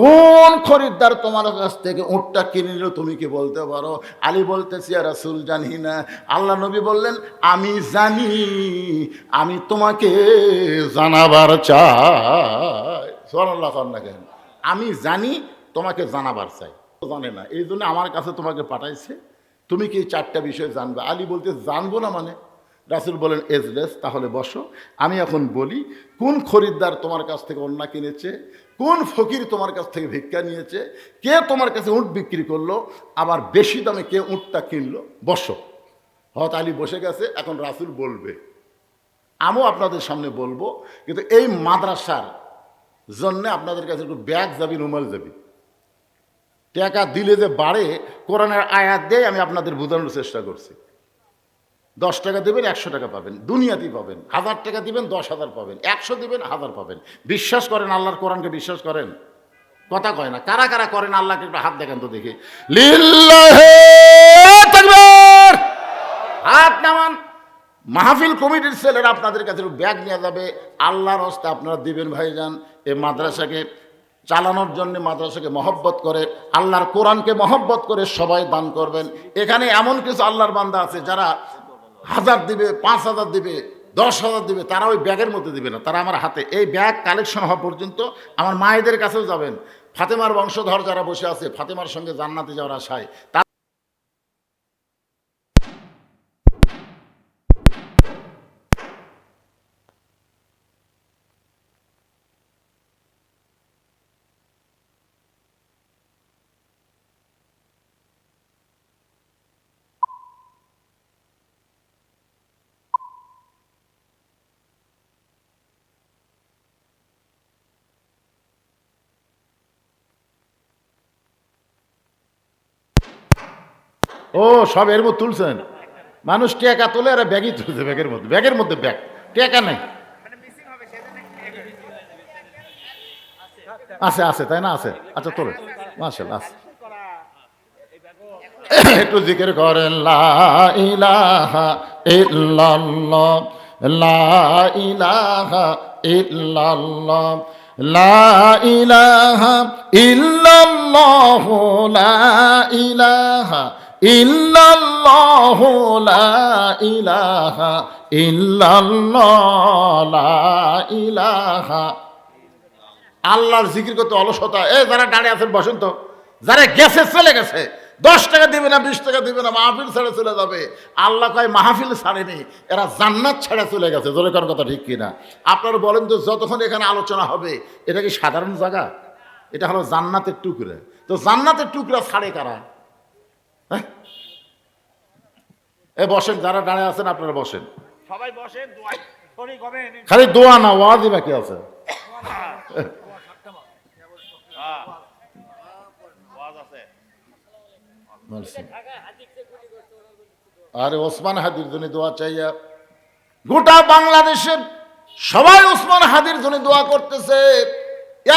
কোন খরিদ্দার তোমার কাছ থেকে উটটা কিনে নিল তুমি কি বলতে পারো? আলী বলতেছি ইয়া রাসূল জানি না। আল্লাহ নবী বললেন আমি জানি, আমি তোমাকে জানাবার চাই। সুবহানাল্লাহ। কেন আমি জানি তোমাকে জানাবার চাই, জানে না এই জন্য আমার কাছে তোমাকে পাঠাইছে, তুমি কি 4টা বিষয় জানবে? আলী বলতে জানবো না মানে? রাসূল বলেন এজলেস, তাহলে বসো, আমি এখন বলি কোন খরিদ্দার তোমার কাছ থেকে ওন্না কিনেছে, কোন ফকির তোমার কাছ থেকে ভিক্ষা নিয়েছে, কে তোমার কাছে উট বিক্রি করলো, আবার বেশি দামে কে উটটা কিনলো। বসো। হয়তো আলী বসে গেছে, এখন রাসূল বলবে, আমিও আপনাদের সামনে বলবো, কিন্তু এই মাদ্রাসার জন্য আপনাদের কাছে একটু ব্যাগ যাবি, রুমাল যাবি, টাকা দিলে যে বাড়ে কোরআনের আয়াত দিয়ে আমি আপনাদের বোঝানোর চেষ্টা করছি। 10 টাকা দেবেন 100 টাকা পাবেন, দুনিয়াতেই পাবেন। 1000 টাকা দিবেন 10,000 পাবেন, 100 দিবেন 1000 পাবেন। বিশ্বাস করেন আল্লাহর কোরআনকে? বিশ্বাস করেন? কথা কয় না। কারা কারা করেন আল্লাহকে একটু হাত দেখেন তো দেখি। লিল্লাহি তাকবীর, হাত নামান। মাহফিল কমিটির ছেলেরা আপনাদের কাছে ব্যাগ নিয়ে যাবে, আল্লাহর রাস্তায় আপনারা দিবেন ভাইজান। এই মাদ্রাসাকে চালানোর জন্য, মাদ্রাসাকে মহব্বত করে, আল্লাহর কোরআনকে মহব্বত করে সবাই দান করবেন। এখানে এমন কিছু আল্লাহর বান্দা আছে যারা 1000 দিবে, 5000 দিবে, 10,000 দিবে, তারা ওই ব্যাগের মধ্যে দিবে না, তারা আমার হাতে এই ব্যাগ কালেকশন হওয়া পর্যন্ত আমার মায়েদের কাছেও যাবেন। ফাতেমার বংশধর যারা বসে আছে, ফাতেমার সঙ্গে জান্নাতে যাওয়ার আশায়, ও সব এর মধ্যে তুলছেন। মানুষ টেকা তোলে আর ব্যাগই তুলছে, ব্যাগের মধ্যে, ব্যাগের মধ্যে ব্যাগ, টেকা নেই। আছে আছে তাই না? আছে, আচ্ছা তোলে, মাশাআল্লাহ আছে। একটু জিকির করেন লা ইলাহা ইল্লাল্লাহ, লা ইলাহা ইল্লাল্লাহ, লা ইলাহা ইল্লাল্লাহ, লা ইলাহা ইল্লাল্লাহ, লা ইলাহা ইল্লাল্লাহ, লা ইলাহা। আল্লাহর জিকির করতে অলসতা। যারা দাঁড়িয়ে আছেন বসেন তো, যারা গেছে চলে গেছে, 10 টাকা দিবে না, 20 টাকা দিবে না, মাহফিল ছেড়ে চলে যাবে। আল্লাহ কয় মাহফিল ছাড়েনি, এরা জান্নাত ছেড়ে চলে গেছে। জোরে কার কথা ঠিক কিনা? আপনারা বলেন তো, যতক্ষণ এখানে আলোচনা হবে এটা কি সাধারণ জায়গা? এটা হলো জান্নাতের টুকরা। তো জান্নাতের টুকরা ছাড়ে কারা? হ্যাঁ, বসেন, যারা দাঁড়িয়ে আছেন আপনারা বসেন,
সবাই বসেন।
খালি দোয়া না, ওয়াজই বাকি আছে। আরে ওসমান হাদির জন্য দোয়া চাইয়া গোটা বাংলাদেশের সবাই ওসমান হাদির জন্য দোয়া করতেছে।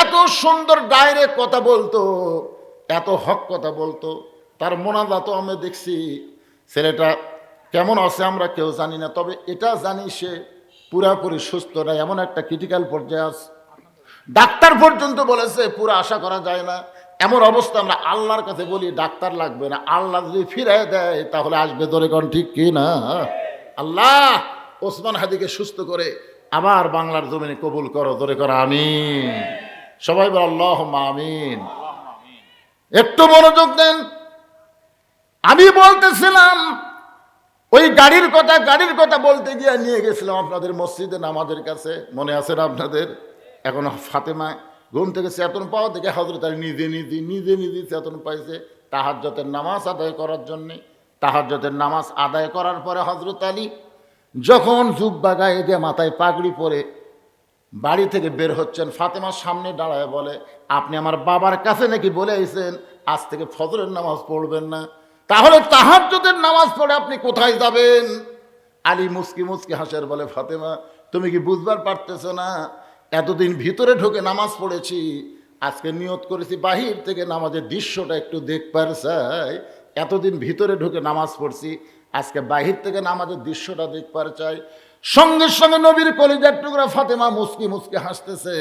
এত সুন্দর ডাইরেক্ট কথা বলতো, এত হক কথা বলতো, তার মোনাজাতও আমি দেখছি। ছেলেটা কেমন আছে আমরা কেউ জানি না, তবে এটা জানি সে পুরাপুরি সুস্থ না, এমন একটা ক্রিটিক্যাল পর্যায়ে আছে। ডাক্তার পর্যন্ত বলেছে পুরো আশা করা যায় না। এমন অবস্থা আমরা আল্লাহর কাছে বলি ডাক্তার লাগবে না, আল্লাহ যদি ফিরাই দেয় তাহলে আসবে। ধরে কোন ঠিক কি না? আল্লাহ ওসমান হাদিকে সুস্থ করে আবার বাংলার জমিনে কবুল করো। ধরে করো আমিন। সবাই বল আল্লাহুম্মা আমিন। একটু মনোযোগ দেন। আমি বলতেছিলাম ওই গাড়ির কথা বলতে গিয়ে নিয়ে গেছিলাম আপনাদের মসজিদে নামাজের কাছে, মনে আছে না আপনাদের? এখন ফাতেমা ঘুম থেকে চেতন পাওয়া দেখে হযরত আলী নিজে চেতন পাইছে তাহাজ্জুদের নামাজ আদায় করার জন্যে। তাহাজ্জুদের নামাজ আদায় করার পরে হযরত আলী যখন জুব্বা গায়ে দিয়ে মাথায় পাগড়ি পরে বাড়ি থেকে বের হচ্ছেন, ফাতেমার সামনে দাঁড়ায় বলে, আপনি আমার বাবার কাছে নাকি বলে আইছেন আজ থেকে ফজরের নামাজ পড়বেন না, তাহলে তাহাজ্জুদের নামাজ পড়ে আপনি কোথায় যাবেন? আলী মুস্কি মুস্কি হাসের বলে, ফাতেমা তুমি কি বুঝবার পারতেছো না? এতদিন ভিতরে ঢুকে নামাজ পড়েছি, আজকে নিয়ত করেছি বাহির থেকে নামাজের দৃশ্যটা একটু দেখবার চাই। এতদিন ভিতরে ঢুকে নামাজ পড়ছি, আজকে বাহির থেকে নামাজের দৃশ্যটা দেখবার চাই। সঙ্গে সঙ্গে নবীর কলিজার টুকরা ফাতেমা মুস্কি মুস্কি হাসতেছে,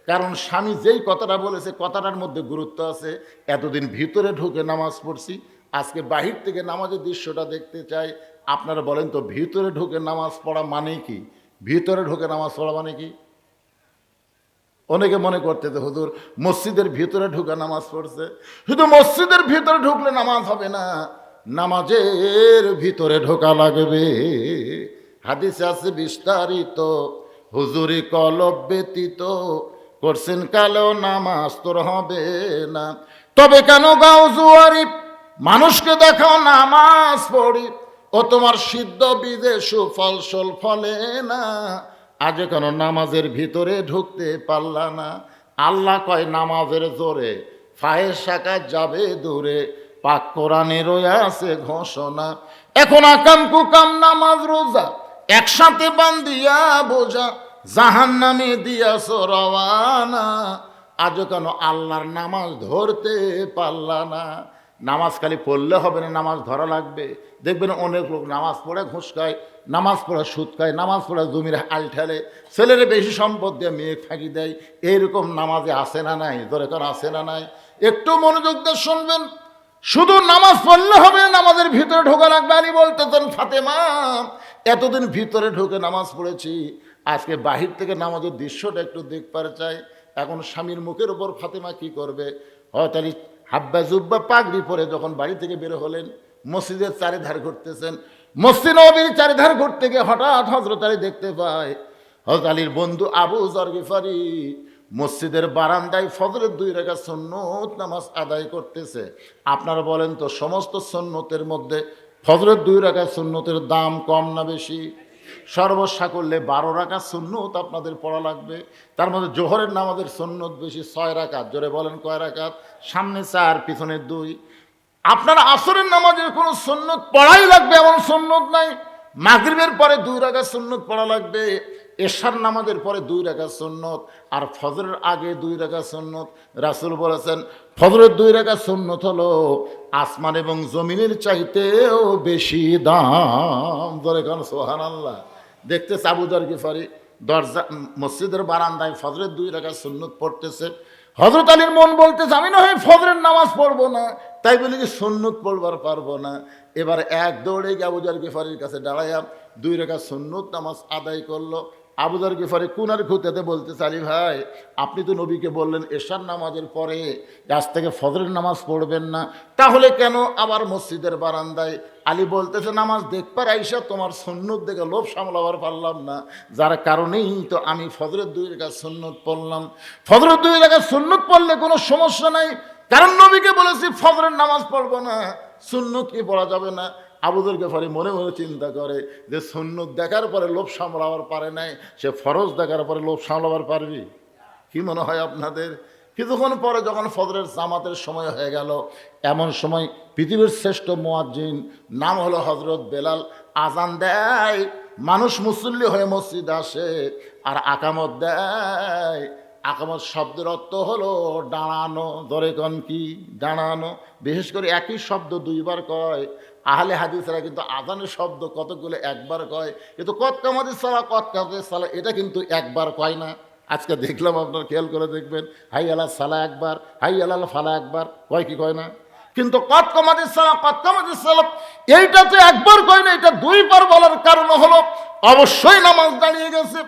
কারণ স্বামী যেই কথাটা বলেছে কথাটার মধ্যে গুরুত্ব আছে। এতদিন ভিতরে ঢুকে নামাজ পড়ছি, আজকে বাহির থেকে নামাজের দৃশ্যটা দেখতে চাই। আপনারা বলেন তো ভিতরে ঢুকে নামাজ পড়া মানে কি? ভিতরে ঢুকে নামাজ পড়া মানে কি? অনেকে মনে করতে যে হুজুর মসজিদের ভিতরে ঢুকে নামাজ পড়ছে। শুধু মসজিদের ভিতরে ঢুকলে নামাজ হবে না, নামাজের ভিতরে ঢোকা লাগবে। হাদিসে আছে বিস্তারিত, হুজুরি কলব ব্যতীত করছেন কালেও নামাজ তোর হবে না। তবে কেন গাও জুয়ারি, মানুষকে দেখাও নামাজ পড়ি, ও তোমার সিদ্ধ বীজে সুফল সল ফলে না। আজ কেন নামাজের ভিতরে ঢুকতে পারলা না? আল্লাহ কয় নামাজের জোরে ফায়ের কাজ যাবে দূরে, পাক কোরআনে রয়ে আছে ঘোষণা। এখন আকাম কুকাম নামাজ রোজা একসাথে বান্ধিয়া বোঝা, জাহান্নামে দিয়াছ রওয়ানা। আজ কেন আল্লাহর নামাজ ধরতে পারলা না? নামাজ খালি পড়লে হবে না, নামাজ ধরা লাগবে। দেখবেন অনেক লোক নামাজ পড়ে ঘুষ খায়, নামাজ পড়ে সুদ খায়, নামাজ পড়ে জমির আল ঠেলে, ছেলেরে বেশি সম্পদ দিয়ে মেয়ে ফাঁকি দেয়। এইরকম নামাজে আসে না নাই? ধরে কারণ আসে না নাই? একটু মনোযোগ দিয়ে শুনবেন। শুধু নামাজ পড়লে হবে, নামাজের ভিতরে ঢোকা লাগবে। আলী বলতেছেন, ফাতেমা এতদিন ভিতরে ঢুকে নামাজ পড়েছি, আজকে বাহির থেকে নামাজের দৃশ্যটা একটু দেখবার চাই। এখন স্বামীর মুখের উপর ফাতেমা কি করবে? হয়তো আলী হাব্বা জুব্বা পাগড়ি পরে যখন বাড়ি থেকে বের হলেন, মসজিদের চারিধার ঘুরতেছেন। মসজিদ নববীর চারিধার ঘুরতে গিয়ে হঠাৎ হযরত আলী দেখতে পায় হযরত আলীর বন্ধু আবু যর গিফারি মসজিদের বারান্দায় ফজরের 2 রাকাত সুন্নত নামাজ আদায় করতেছে। আপনারা বলেন তো সমস্ত সুন্নতের মধ্যে ফজরের 2 রাকাত সুন্নতের দাম কম না বেশি? সর্বসাকল্যে 12 রাকাত সুন্নত আপনাদের পড়া লাগবে। তার মধ্যে জোহরের নামাজের সুন্নত বেশি, 6 রাকাত। জোরে বলেন কয় রাকাত? সামনে 4 পিছনে 2। আপনার আসরের নামাজের কোনো সুন্নত পড়াই লাগবে এমন সুন্নত নাই। মাগরিবের পরে 2 রাকাত সুন্নত পড়া লাগবে, এশার নামাজের পরে 2 রাকাত সুন্নত, আর ফজরের আগে 2 রাকাত সুন্নত। রাসূল বলেছেন ফজরের 2 রাকাত সুন্নত হলো আসমান এবং জমিনের চাইতেও বেশি দাম। ধরে কারণ সুবহানাল্লাহ। দেখতেছে আবু যর গিফারি দরজা মসজিদের বারান্দায় ফজরের 2 রাকাত সুন্নত পড়তেছে। হযরত আলীর মন বলতেছে আমি না হয় ফজরের নামাজ পড়বো না, তাই বলে কি সুন্নত পড়বার পারবো না। এবার এক দৌড়ে গিয়ে আবু যর গিফারির কাছে দাঁড়াইয়া 2 রাকাত সুন্নত নামাজ আদায় করলো। আবু যর গিফারি কুনার খুঁতেতে বলতেছে, আলী ভাই আপনি তো নবীকে বললেন এশার নামাজের পরে আজ থেকে ফজরের নামাজ পড়বেন না, তাহলে কেন আবার মসজিদের বারান্দায়? আলী বলতেছে নামাজ দেখবার আইসা তোমার সুন্নত দেখে লোভ সামলাবার পারলাম না, যার কারণেই তো আমি ফজরের 2 রাকাত সুন্নত পড়লাম। ফজরের 2 রাকাত সুন্নত পড়লে কোনো সমস্যা নাই, কারণ নবীকে বলেছি ফজরের নামাজ পড়বো না, সুন্নত কি পড়া যাবে না। আবু যর গিফারি মনে মনে চিন্তা করে যে সুন্নত দেখার পরে লোভ সামলাবার পারে নাই, সে ফরজ দেখার পরে লোভ সামলাবার পারবি? কি মনে হয় আপনাদের? কিছুক্ষণ পরে যখন ফজরের জামাতের সময় হয়ে গেল, এমন সময় পৃথিবীর শ্রেষ্ঠ মুয়াজ্জিন নাম হলো হযরত বেলাল আজান দেয়, মানুষ মুসল্লি হয়ে মসজিদে আসে আর আকামত দেয়। আকামত শব্দের অর্থ হলো দাঁড়ানো। ধরে কন কি? দাঁড়ানো। বিশেষ করে একই শব্দ দুইবার কয়। আহলে হাদিসরা কিন্তু আজানের শব্দ কতগুলো একবার কয়, কিন্তু কত কামাতিস সালাহ, কত কামাতিস সালাহ এটা কিন্তু একবার কয় না। আজকে দেখলাম, আপনার খেয়াল করে দেখবেন, হাই আল্লাহ সালাহ একবার, হাই আল্লাহ ফালা একবার, কয় কি কয় না? কিন্তু কত কামাতিস সালাহ, কত কামাতিস সালাহ এইটা তো একবার কয় না, এটা দুইবার বলার কারণ হলো অবশ্যই নামাজ দাঁড়িয়ে গেছে,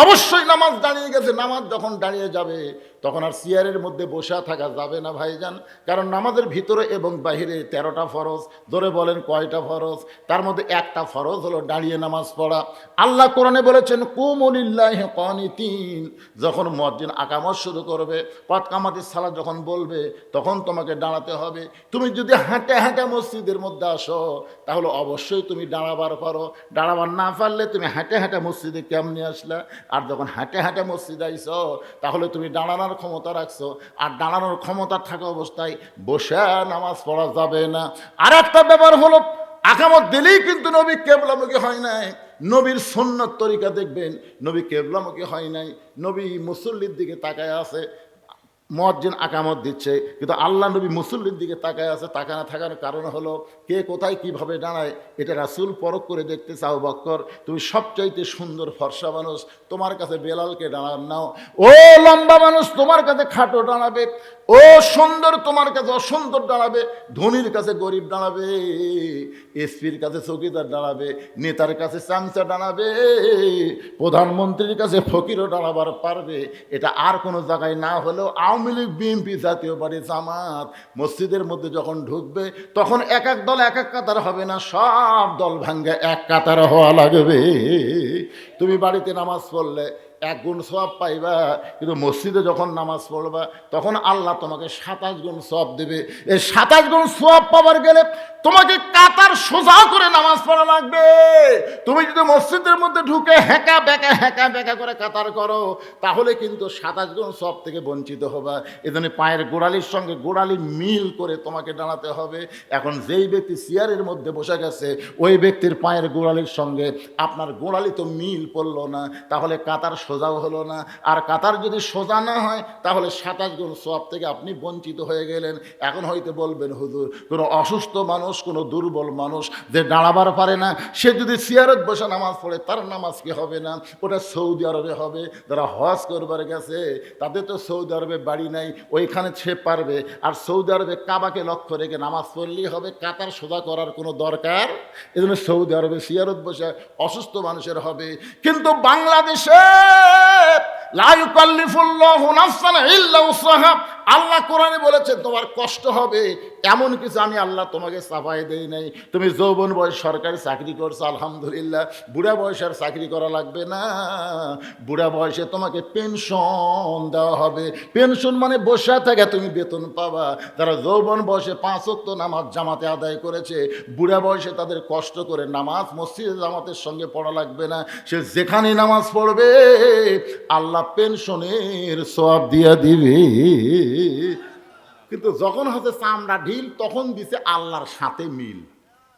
অবশ্যই নামাজ দাঁড়িয়ে গেছে। নামাজ যখন দাঁড়িয়ে যাবে তখন আর চেয়ারের মধ্যে বসে থাকা যাবে না ভাইজান, কারণ নামাজের ভিতরে এবং বাহিরে 13টা ফরজ। ধরে বলেন কয়টা ফরজ? তার মধ্যে একটা ফরজ হলো দাঁড়িয়ে নামাজ পড়া। আল্লাহ কোরআনে বলেছেন কুমু লিল্লাহি কানিতিন। যখন মুয়াজ্জিন আকামত শুরু করবে, কদ কামাতিস সালাহ যখন বলবে, তখন তোমাকে দাঁড়াতে হবে। তুমি যদি হাঁটে হাঁটে মসজিদের মধ্যে আসো তাহলে অবশ্যই তুমি দাঁড়াবার পারো, দাঁড়াবার না পারলে তুমি হাঁটে হাঁটে মসজিদে কেমনি আসলা? আর যখন হাঁটে হাঁটে মসজিদে আইছো তাহলে তুমি দাঁড়ানোর ক্ষমতা রাখছো, আর দাঁড়ানোর ক্ষমতা থাকা অবস্থায় বসে নামাজ পড়া যাবে না। আর একটা ব্যাপার হলো, আকামত দিলেই কিন্তু নবী কেবলামুখী হয় নাই। নবীর সুন্নত তরিকা দেখবেন, নবী কেবলামুখী হয় নাই, নবী মুসল্লির দিকে তাকায় আছে। মুয়াজ্জিন আকামত দিচ্ছে কিন্তু আল্লাহ নবী মুসল্লির দিকে তাকায় আছে। তাকানো থাকার কারণ হলো কে কোথায় কিভাবে দাঁড়ায় এটা রাসূল পরখ করে দেখতে চাও। বকর, তুমি সবচাইতে সুন্দর ফর্সা মানুষ, তোমার কাছে বেলালকে দাঁড়ান নাও। ও লম্বা মানুষ, তোমার কাছে খাটো দাঁড়াবে। ও সুন্দর, তোমার কাছে অসুন্দর দাঁড়াবে। ধনীর কাছে গরিব দাঁড়াবে, এসপির কাছে চৌকিদার দাঁড়াবে, নেতার কাছে চামচা দাঁড়াবে, প্রধানমন্ত্রীর কাছে ফকিরও দাঁড়াবার পারবে। এটা আর কোনো জায়গায় না হলেও আওয়ামী লীগ, বিএনপি, জাতীয় পার্টি, জামাত মসজিদের মধ্যে যখন ঢুকবে তখন এক এক দল এক এক কাতার হবে না, সব দল ভাঙ্গে এক কাতার হওয়া লাগবে। তুমি বাড়িতে নামাজ পড়লে 1 গুণ সওয়াব পাইবা, কিন্তু মসজিদে যখন নামাজ পড়বা তখন আল্লাহ তোমাকে 27 গুণ সওয়াব দেবে। এই 27 গুণ সওয়াব পাবার গেলে তোমাকে কাতার সোজা করে নামাজ পড়া লাগবে। তুমি যদি মসজিদের মধ্যে ঢুকে হ্যাঁকা ব্যাকা করে কাতার করো তাহলে কিন্তু 27 গুণ সওয়াব থেকে বঞ্চিত হবা। এজন্য পায়ের গোড়ালির সঙ্গে গোড়ালি মিল করে তোমাকে দাঁড়াতে হবে। এখন যেই ব্যক্তি চেয়ারের মধ্যে বসে গেছে ওই ব্যক্তির পায়ের গোড়ালির সঙ্গে আপনার গোড়ালি তো মিল পড়লো না, তাহলে কাতার সোজাও হলো না। আর কাতার যদি সোজা না হয় তাহলে 27 গুণ সওয়াব থেকে আপনি বঞ্চিত হয়ে গেলেন। এখন হয়তো বলবেন, হুজুর কোনো অসুস্থ মানুষ, কোনো দুর্বল মানুষ যে দাঁড়াবার পারে না, সে যদি চেয়ারত বসে নামাজ পড়ে তার নামাজ কি হবে না? ওটা সৌদি আরবে হবে। যারা হজ করবার গেছে তাদের তো সৌদি আরবে বাড়ি নাই, ওইখানে সে পারবে। আর সৌদি আরবে কাবাকে লক্ষ্য রেখে নামাজ পড়লেই হবে, কাতার সোজা করার কোনো দরকার। এই জন্য সৌদি আরবে চেয়ারত বসে অসুস্থ মানুষের হবে। কিন্তু বাংলাদেশে লা ইউকাল্লিফুল্লাহু নাফসান ইল্লা উসআহা, আল্লাহ কোরআনে বলেছেন তোমার কষ্ট হবে এমন কিছু আমি আল্লাহ তোমাকে চাপাই দেই নাই। তুমি যৌবন বয়স সরকারি চাকরি করছো আলহামদুলিল্লাহ, বুড়া বয়সের চাকরি করা লাগবে না। বুড়া বয়সে তোমাকে পেনশন দেওয়া হবে। পেনশন মানে বসে থেকে তুমি বেতন পাবা। যারা যৌবন বয়সে 5 ওয়াক্ত নামাজ জামাতে আদায় করেছে, বুড়া বয়সে তাদের কষ্ট করে নামাজ মসজিদে জামাতের সঙ্গে পড়া লাগবে না। সে যেখানে নামাজ পড়বে আল্লাহ পেনশনের সওয়াব দিয়া দিবে। কিন্তু যখন হচ্ছে চামড়া ঢিল তখন দিছে আল্লাহর সাথে মিল,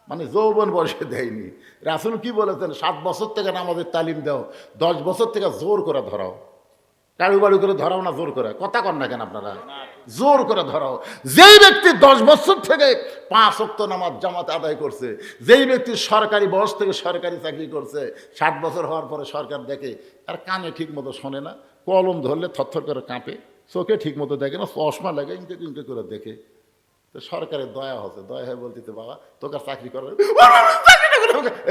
মানে যৌবন বয়সে দেয়নি। রাসূল কি বলেছেন? 7 বছর থেকে নামাজের তালিম দাও, 10 বছর থেকে জোর করে ধরাও। কারু বাড়ি করে ধরাও না, জোর করে। কথা কন না কেন আপনারা? জোর করে ধরাও। যেই ব্যক্তি 10 বছর থেকে 5 ওয়াক্ত নামাজ জামাতে আদায় করছে, যেই ব্যক্তি সরকারি বয়স থেকে সরকারি চাকরি করছে, 60 বছর হওয়ার পরে সরকার দেখে আর কানে ঠিক মতো শোনে না, কলম ধরলে থরথর করে কাঁপে, চোখে ঠিক মতো দেখে না, চশমা লাগে ইনকে ইনকে করে দেখে, তো সরকারের দয়া হচ্ছে, দয়া হয়ে বলতে বাবা তোকে আর চাকরি করবে।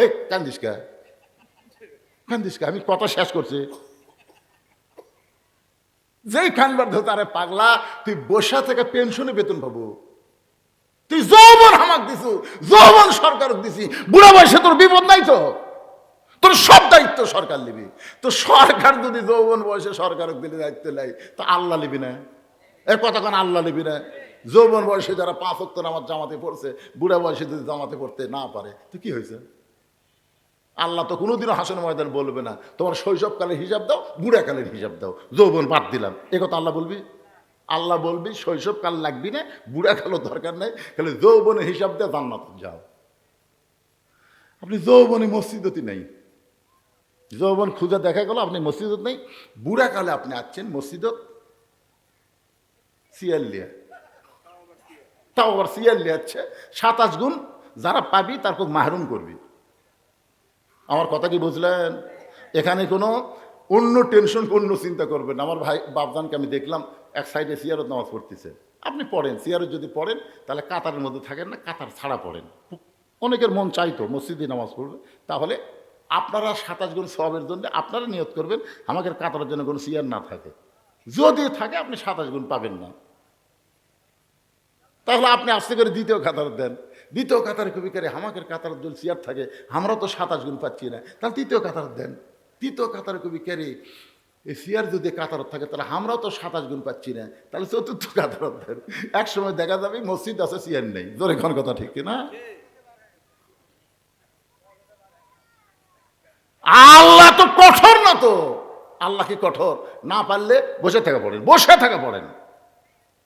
এই কান্দিস কা, কান্দিস কা, আমি কথা শেষ করছি। যেই খানবার ধর তারে পাগলা, তুই বসা থেকে পেনশনে বেতন পাবো। তুই যৌবন হামাক দিছু, যৌবন সরকার দিছি, বুড়া বয়সে তোর বিপদ নাই তো, তোর সব দায়িত্ব সরকার নিবি। তো সরকার যদি যৌবন বয়সে সরকার দিলে দায়িত্ব নেয় তো আল্লাহ নিবি না? এর কথা কেন আল্লাহ নিবি না? যৌবন বয়সে যারা 5 ওয়াক্ত নামাজ জামাতে পড়ছে, বুড়া বয়সে যদি জামাতে পড়তে না পারে তো কি হয়েছে? আল্লাহ তো কোনোদিনও হাসনের ময়দান বলবে না তোমার শৈশবকালের হিসাব দাও, বুড়াকালের হিসাব দাও, যৌবন বাদ দিলাম, এ কথা আল্লাহ বলবি? আল্লাহ বলবি শৈশবকাল লাগবি না, বুড়াকালও দরকার নেই, খালি যৌবনের হিসাব দিয়ে জান্নাত যাও। আপনি যৌবনে মসজিদতি নেই, যৌবন খুঁজে দেখা গেল আপনি মসজিদত নেই, বুড়াকালে আপনি আসছেন মসজিদত, সিয়ার লিয়া, তাও আবার সিয়ার লিয়াচ্ছে 27 গুণ যারা পাবি তার খুব মাহরুম করবি। আমার কথা কি বুঝলেন? এখানে কোনো অন্য টেনশন, অন্য চিন্তা করবেন না। আমার ভাই বাপজানকে আমি দেখলাম এক সাইডে সিয়ারত নামাজ পড়তেছে। আপনি পড়েন, সিয়ারত যদি পড়েন তাহলে কাতারের মধ্যে থাকেন না, কাতার ছাড়া পড়েন। অনেকের মন চাইতো মসজিদে নামাজ পড়বে, তাহলে আপনারা 27 গুণ সওয়াবের জন্য আপনারা নিয়ত করবেন আমাদের কাতারের জন্য কোনো সিয়ার না থাকে। যদি থাকে আপনি 27 গুণ পাবেন না, তাহলে আপনি আস্তে করে দ্বিতীয় কাতার দেন। দ্বিতীয় কাতারে কবি করে আমাদের কাতারের জন্য সিয়ার থাকে, আমরা তো 27 গুণ পাচ্ছি না, তাহলে তৃতীয় কাতার দেন। তৃতীয় কাতারে কবি কেরে এই সিয়ার যদি কাতারত থাকে তাহলে আমরাও তো 27 গুণ পাচ্ছি না, তাহলে চতুর্থ কাতারত দেন। এক সময় দেখা যাবে মসজিদ আছে সিয়ার নেই। জোরে কোন কথা ঠিক কিনা? আল্লাহ তো কঠোর না, তো আল্লাহ কি কঠোর? না পারলে বসে থেকে পড়েন, বসে থেকে পড়েন।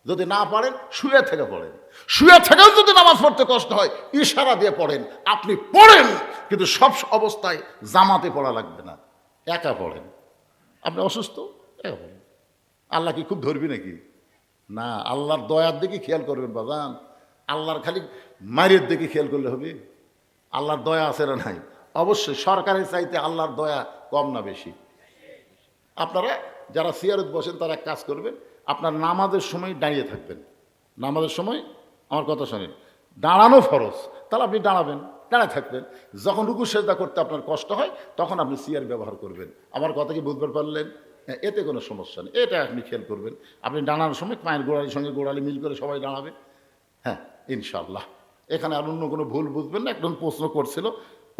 যদি না পারেন শুয়ে থেকে পড়েন। শুয়ে থেকেও যদি নামাজ পড়তে কষ্ট হয় ইশারা দিয়ে পড়েন, আপনি পড়েন, কিন্তু সব অবস্থায় জামাতে পড়া লাগবে না, একা পড়েন। আপনি অসুস্থ, একা পড়েন। আল্লাহ কি খুব ধরবি নাকি? না, আল্লাহর দয়ার দিকে খেয়াল করবেন বাজান। আল্লাহর খালি মায়ের দিকে খেয়াল করলে হবে? আল্লাহর দয়া আছে না নাই? অবশ্যই সরকারের চাইতে আল্লাহর দয়া কম না বেশি? আপনারা যারা সিয়ারত বসেন তারা এক কাজ করবেন, আপনার নামাজের সময় দাঁড়িয়ে থাকবেন। নামাজের সময় আমার কথা শোনেন, দাঁড়ানো ফরজ, তাহলে আপনি দাঁড়াবেন, দাঁড়ায় থাকবেন। যখন রুকু সেজদা করতে আপনার কষ্ট হয় তখন আপনি সিয়ার ব্যবহার করবেন। আমার কথা কি বুঝতে পারলেন? এতে কোনো সমস্যা নেই, এটা আপনি খেয়াল করবেন। আপনি দাঁড়ানোর সময় পায়ের গোড়ালির সঙ্গে গোড়ালি মিল করে সবাই দাঁড়াবে। হ্যাঁ, ইনশাআল্লাহ। এখানে আর অন্য কোনো ভুল বুঝবেন না। একজন প্রশ্ন করছিল,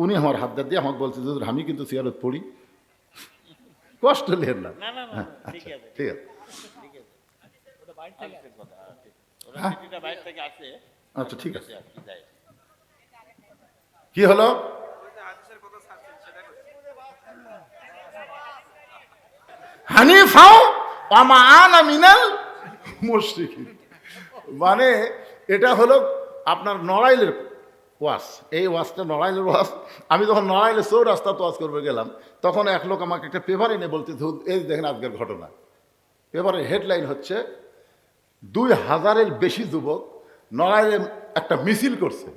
উনি আমার হাত দিয়ে আমাকে বলছে যে আমি কিন্তু সিয়ারত পড়ি, কষ্ট নেন না। হ্যাঁ, আচ্ছা, ঠিক আছে। আচ্ছা, ঠিক আছে। কি হলো? হানিফাও ওয়া আনা মিনাল মুশরিকিন, মানে এটা হলো আপনার নড়াইলের ওয়াজ। এই ওয়াজটা নড়াইলের ওয়াজ। আমি যখন নড়াইলে চৌরাস্তা ওয়াজ করবে গেলাম, তখন এক লোক আমাকে একটা পেপার এনে বলতে, এই দেখেন আজকের ঘটনা। পেপারের হেডলাইন হচ্ছে 2000-এর বেশি যুবক নড়াইলে একটা মিছিল করছে।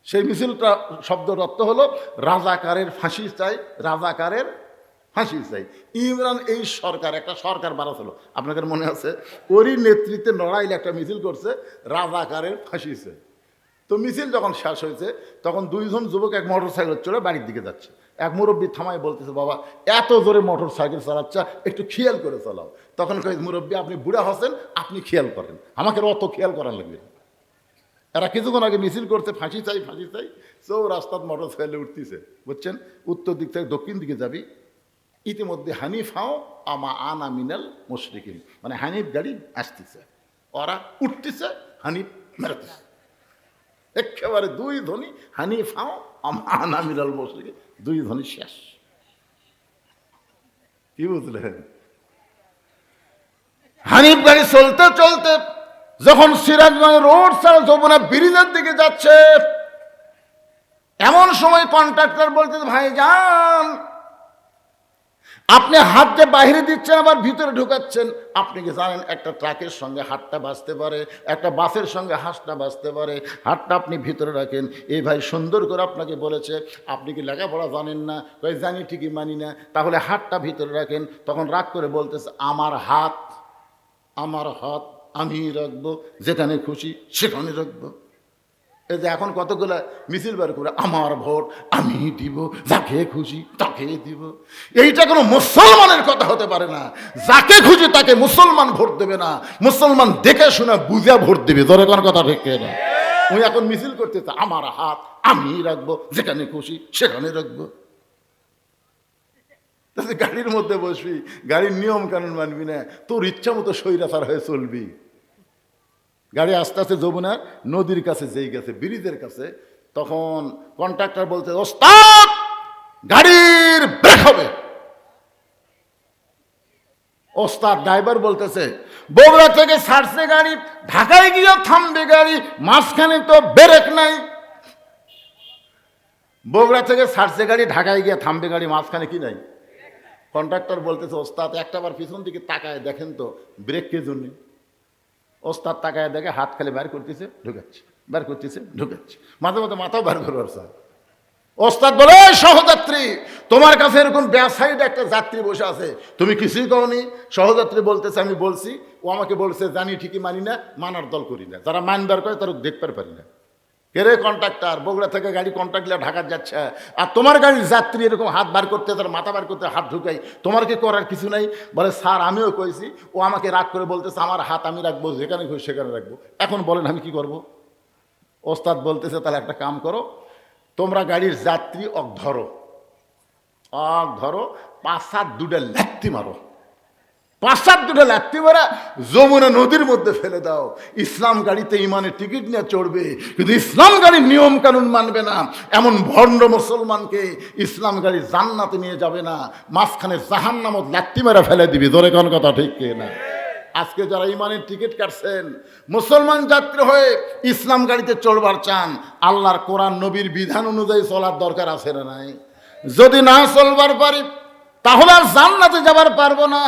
সেই মিছিলটা শব্দের অর্থ হলো রাজাকারের ফাঁসি চাই, রাজাকারের ফাঁসি চাই। ইমরান এই সরকার, একটা সরকার বাড়াছিল, আপনাদের মনে আছে? ওরই নেতৃত্বে নড়াইলে একটা মিছিল করছে রাজাকারের ফাঁসি চাই। তো মিছিল যখন শেষ হয়েছে তখন 2 জন যুবক এক মোটর সাইকেল চড়ে বাড়ির দিকে যাচ্ছে। এক মুরব্বী থামায় বলতেছে, বাবা এত জোরে মোটর সাইকেল চালাচ্ছা, একটু খেয়াল করে চালাও। তখন কই, মুরব্বী আপনি বুড়া হচ্ছেন, আপনি খেয়াল করেন, আমাকে অত খেয়াল করার লাগবে না। এরা কিছুক্ষণ আগে মিছিল করতে ফাঁসি চাই ফাঁসি চাই, রাস্তার মোটর সাইকেলে উঠতেছে, বুঝছেন? উত্তর দিক থেকে দক্ষিণ দিকে যাবি, ইতিমধ্যে হানিফাও আমা আনা মিনাল মুশরিকিন, মানে হানিফ গাড়ি আসতেছে, ওরা উঠতেছে, হানিফ মেরেতেছে। একেবারে 2 ধ্বনি, হানিফাও আমা আনা মিনাল মুশরিকিন, 2 ধ্বনি শেষ। কি বুঝলেন? হানিফ গাড়ি চলতে চলতে যখন সিরাজগঞ্জ রোড ছাড়া যমুনা ব্রিজের দিকে যাচ্ছে, এমন সময় কন্ট্রাক্টর বলতে, ভাইজান আপনি হাত দিয়ে বাইরে দিচ্ছেন আবার ভিতরে ঢুকাচ্ছেন। আপনি কি জানেন একটা ট্রাকের সঙ্গে হাতটা বাঁচতে পারে, একটা বাসের সঙ্গে হাঁসটা বাঁচতে পারে, হাতটা আপনি ভিতরে রাখেন। এই ভাই সুন্দর করে আপনাকে বলেছে, আপনি কি লেখাপড়া জানেন না? কই জানি, ঠিকই মানি না। তাহলে হাতটা ভিতরে রাখেন। তখন রাগ করে বলতেছে, আমার হাত আমি রাখবো, যেখানে খুশি সেখানে রাখবো। এই যে এখন কতগুলো মিছিল বের করে, আমার ভোট আমি দিব, যাকে খুশি তাকে দিব। এইটা কোনো মুসলমানের কথা হতে পারে না। যাকে খুশি তাকে মুসলমান ভোট দেবে না, মুসলমান দেখে শুনে বুঝে ভোট দেবে। ধরে কোন কথা ঠিক না? উনি এখন মিছিল করতেছে, আমার হাত আমি রাখবো, যেখানে খুশি সেখানে রাখবো। গাড়ির মধ্যে বসবি, গাড়ির নিয়ম কানুন মানবি না, তোর ইচ্ছা মতো স্বৈরাচার হয়ে চলবি। গাড়ি আস্তে আস্তে যমুনা নদীর কাছে যেই গেছে, ব্রিজের কাছে, তখন কন্ট্রাক্টর বলতে, ওস্তাদ গাড়ির ব্রেক হবে। ওস্তাদ ড্রাইভার বলতেছে, বগুড়া থেকে ছাড়ছে গাড়ি, ঢাকায় গিয়ে থামবে গাড়ি, মাঝখানে তো ব্রেক নাই। বগুড়া থেকে ছাড়ছে গাড়ি, ঢাকায় গিয়ে থামবে গাড়ি, মাঝখানে কি নাই? কন্ট্রাক্টর বলতেছে, ওস্তাদ একটাবার পিছন দিকে তাকায় দেখেন তো ব্রেক কে জন্যে। ওস্তাদ তাকায় দেখে হাত খালি বের করতেছে ঢুকাচ্ছে, বের করতেছে ঢুকাচ্ছে, মাঝে মাঝে মাথাও বের করবার চায়। ওস্তাদ বলে, সহযাত্রী তোমার কাছে এরকম ব্যাসাইড একটা যাত্রী বসে আছে, তুমি কিছুই কওনি। সহযাত্রী বলতেছে, আমি বলছি, ও আমাকে বলছে জানি ঠিকই মানি না, মানার দল করি না। যারা মানবার করে তারা দেখতে পারি না। কেরে কন্ট্রাক্টর বগুড়া থেকে গাড়ি কন্ট্রাক্ট নিয়ে ঢাকা যাচ্ছে, আর তোমার গাড়ির যাত্রী এরকম হাত বার করতে, তার মাথা বার করতে হাত ঢুকাই, তোমার কি করার কিছু নাই? বলে স্যার আমিও কইছি, ও আমাকে রাগ করে বলতেছে আমার হাত আমি রাখবো যেখানে খুশি সেখানে রাখবো, এখন বলেন আমি কি করব? ওস্তাদ বলতেছে তাহলে একটা কাম করো, তোমরা গাড়ির যাত্রী ধরো, ধরো 5-7 দুটা লাত্তি মারো, 5-7 দুটা লাত্তি মারা যমুনা নদীর মধ্যে ফেলে দাও। ইসলাম গাড়িতে ইমানের টিকিট নিয়ে চড়বে, কিন্তু ইসলাম গাড়ির নিয়ম কানুন মানবে না এমন ভণ্ড মুসলমানকে ইসলাম গাড়ি জান্নাতে নিয়ে যাবে না, মাঝখানে জাহান্নামত লাত্তি মারা ফেলে দিবি। ধরে কোন কথা ঠিক কে না? আজকে যারা ইমানের টিকিট কাটছেন, মুসলমান যাত্রী হয়ে ইসলাম গাড়িতে চড়বার চান, আল্লাহর কোরআন নবীর বিধান অনুযায়ী চলার দরকার আছে না নাই? যদি না চলবার পারি তাহলে আর জান্নাতে যাবার পারবো না,